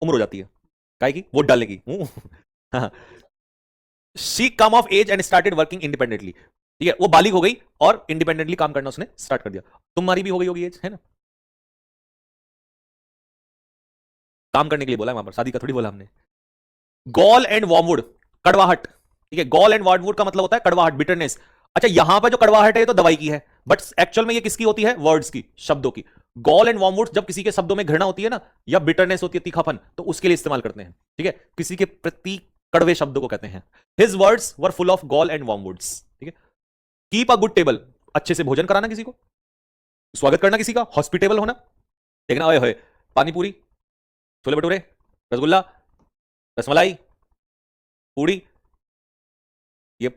उम्र हो जाती है, काहे की? वोट डालने की। She come of age and started working independently, ठीक है, वो बालिग हो गई और इंडिपेंडेंटली काम करना उसने स्टार्ट कर दिया। तुम्हारी भी हो गई होगी एज, है ना? काम करने के लिए बोला है वहां पर, शादी का थोड़ी बोला हमने। गॉल एंड वॉर्मवुड, कड़वाहट, ठीक है, गॉल एंड वॉर्मवुड का मतलब होता है कड़वाहट, बिटरनेस। अच्छा, यहां पर जो कड़वाहट है ये तो दवाई की है, बट एक्चुअल में ये किसकी होती है? वर्ड्स की, शब्दों की। गॉल एंड वॉर्मवुड जब किसी के शब्दों में घृणा होती है ना, या बिटरनेस होती है, तीखापन, तो उसके लिए इस्तेमाल करते हैं, ठीक है, किसी के प्रति कड़वे शब्दों को कहते हैं। His words were full of gall and wormwoods, ठीक है। कीप अ गुड टेबल, अच्छे से भोजन कराना, किसी को स्वागत करना, किसी का हॉस्पिटेबल होना, देखना, ओए होए, पानी पूरी, छोले भटूरे, रसगुल्ला, रसमलाई, पूड़ी, ये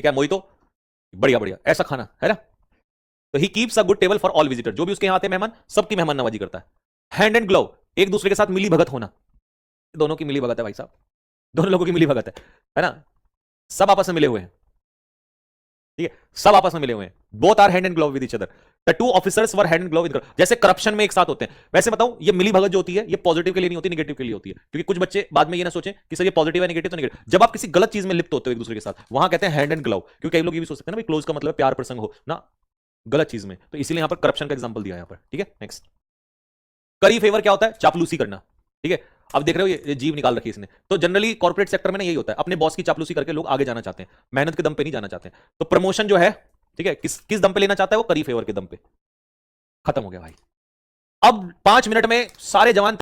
क्या, मोहितो, बढ़िया बढ़िया, ऐसा खाना है ना। तो he keeps a good table for all visitor, जो भी उसके यहां आते मेहमान, सबकी मेहमान नवाजी करता है। हैंड एंड ग्लव, एक दूसरे के साथ मिली भगत होना, दोनों की मिली भगत है भाई साहब, दोनों लोगों की मिली भगत है ना, सब आपस में मिले हुए हैं, ठीक है, सब आपस में मिले हुए हैं। Both are hand and glove with each other, the two officers were hand and glove with, जैसे करप्शन में एक साथ होते हैं। वैसे बताऊं, ये मिली भगत जो होती है, ये पॉजिटिव के लिए नहीं होती, नेगेटिव के लिए होती है, क्योंकि कुछ बच्चे बाद में ये ना सोचें कि सर ये पॉजिटिव है, नेगेटिव तो नेगेटिव। जब आप किसी गलत चीज में लिप्त होते हो एक दूसरे के साथ, वहां कहते हैं हैंड एंड ग्लव, क्योंकि कई लोग ये भी सोच सकते हैं ना भाई क्लोज का मतलब प्यार प्रसंग हो ना, गलत चीज में, तो इसीलिए यहां पर करप्शन का एग्जांपल दिया यहां पर, ठीक है। नेक्स्ट, करी फेवर क्या होता है? चापलूसी करना, ठीक है। अब देख रहे हो ये जीव निकाल रखी है इसने, तो जनरली कॉर्पोरेट सेक्टर में ना यही होता है, अपने बॉस की चापलूसी करके लोग आगे जाना चाहते हैं, मेहनत के दम पे नहीं जाना चाहते हैं। तो प्रमोशन जो है, ठीक है, किस किस दम पे लेना चाहता है वो? करी फेवर के दम पे। खत्म हो गया भाई। अब 5 मिनट में सारे जवान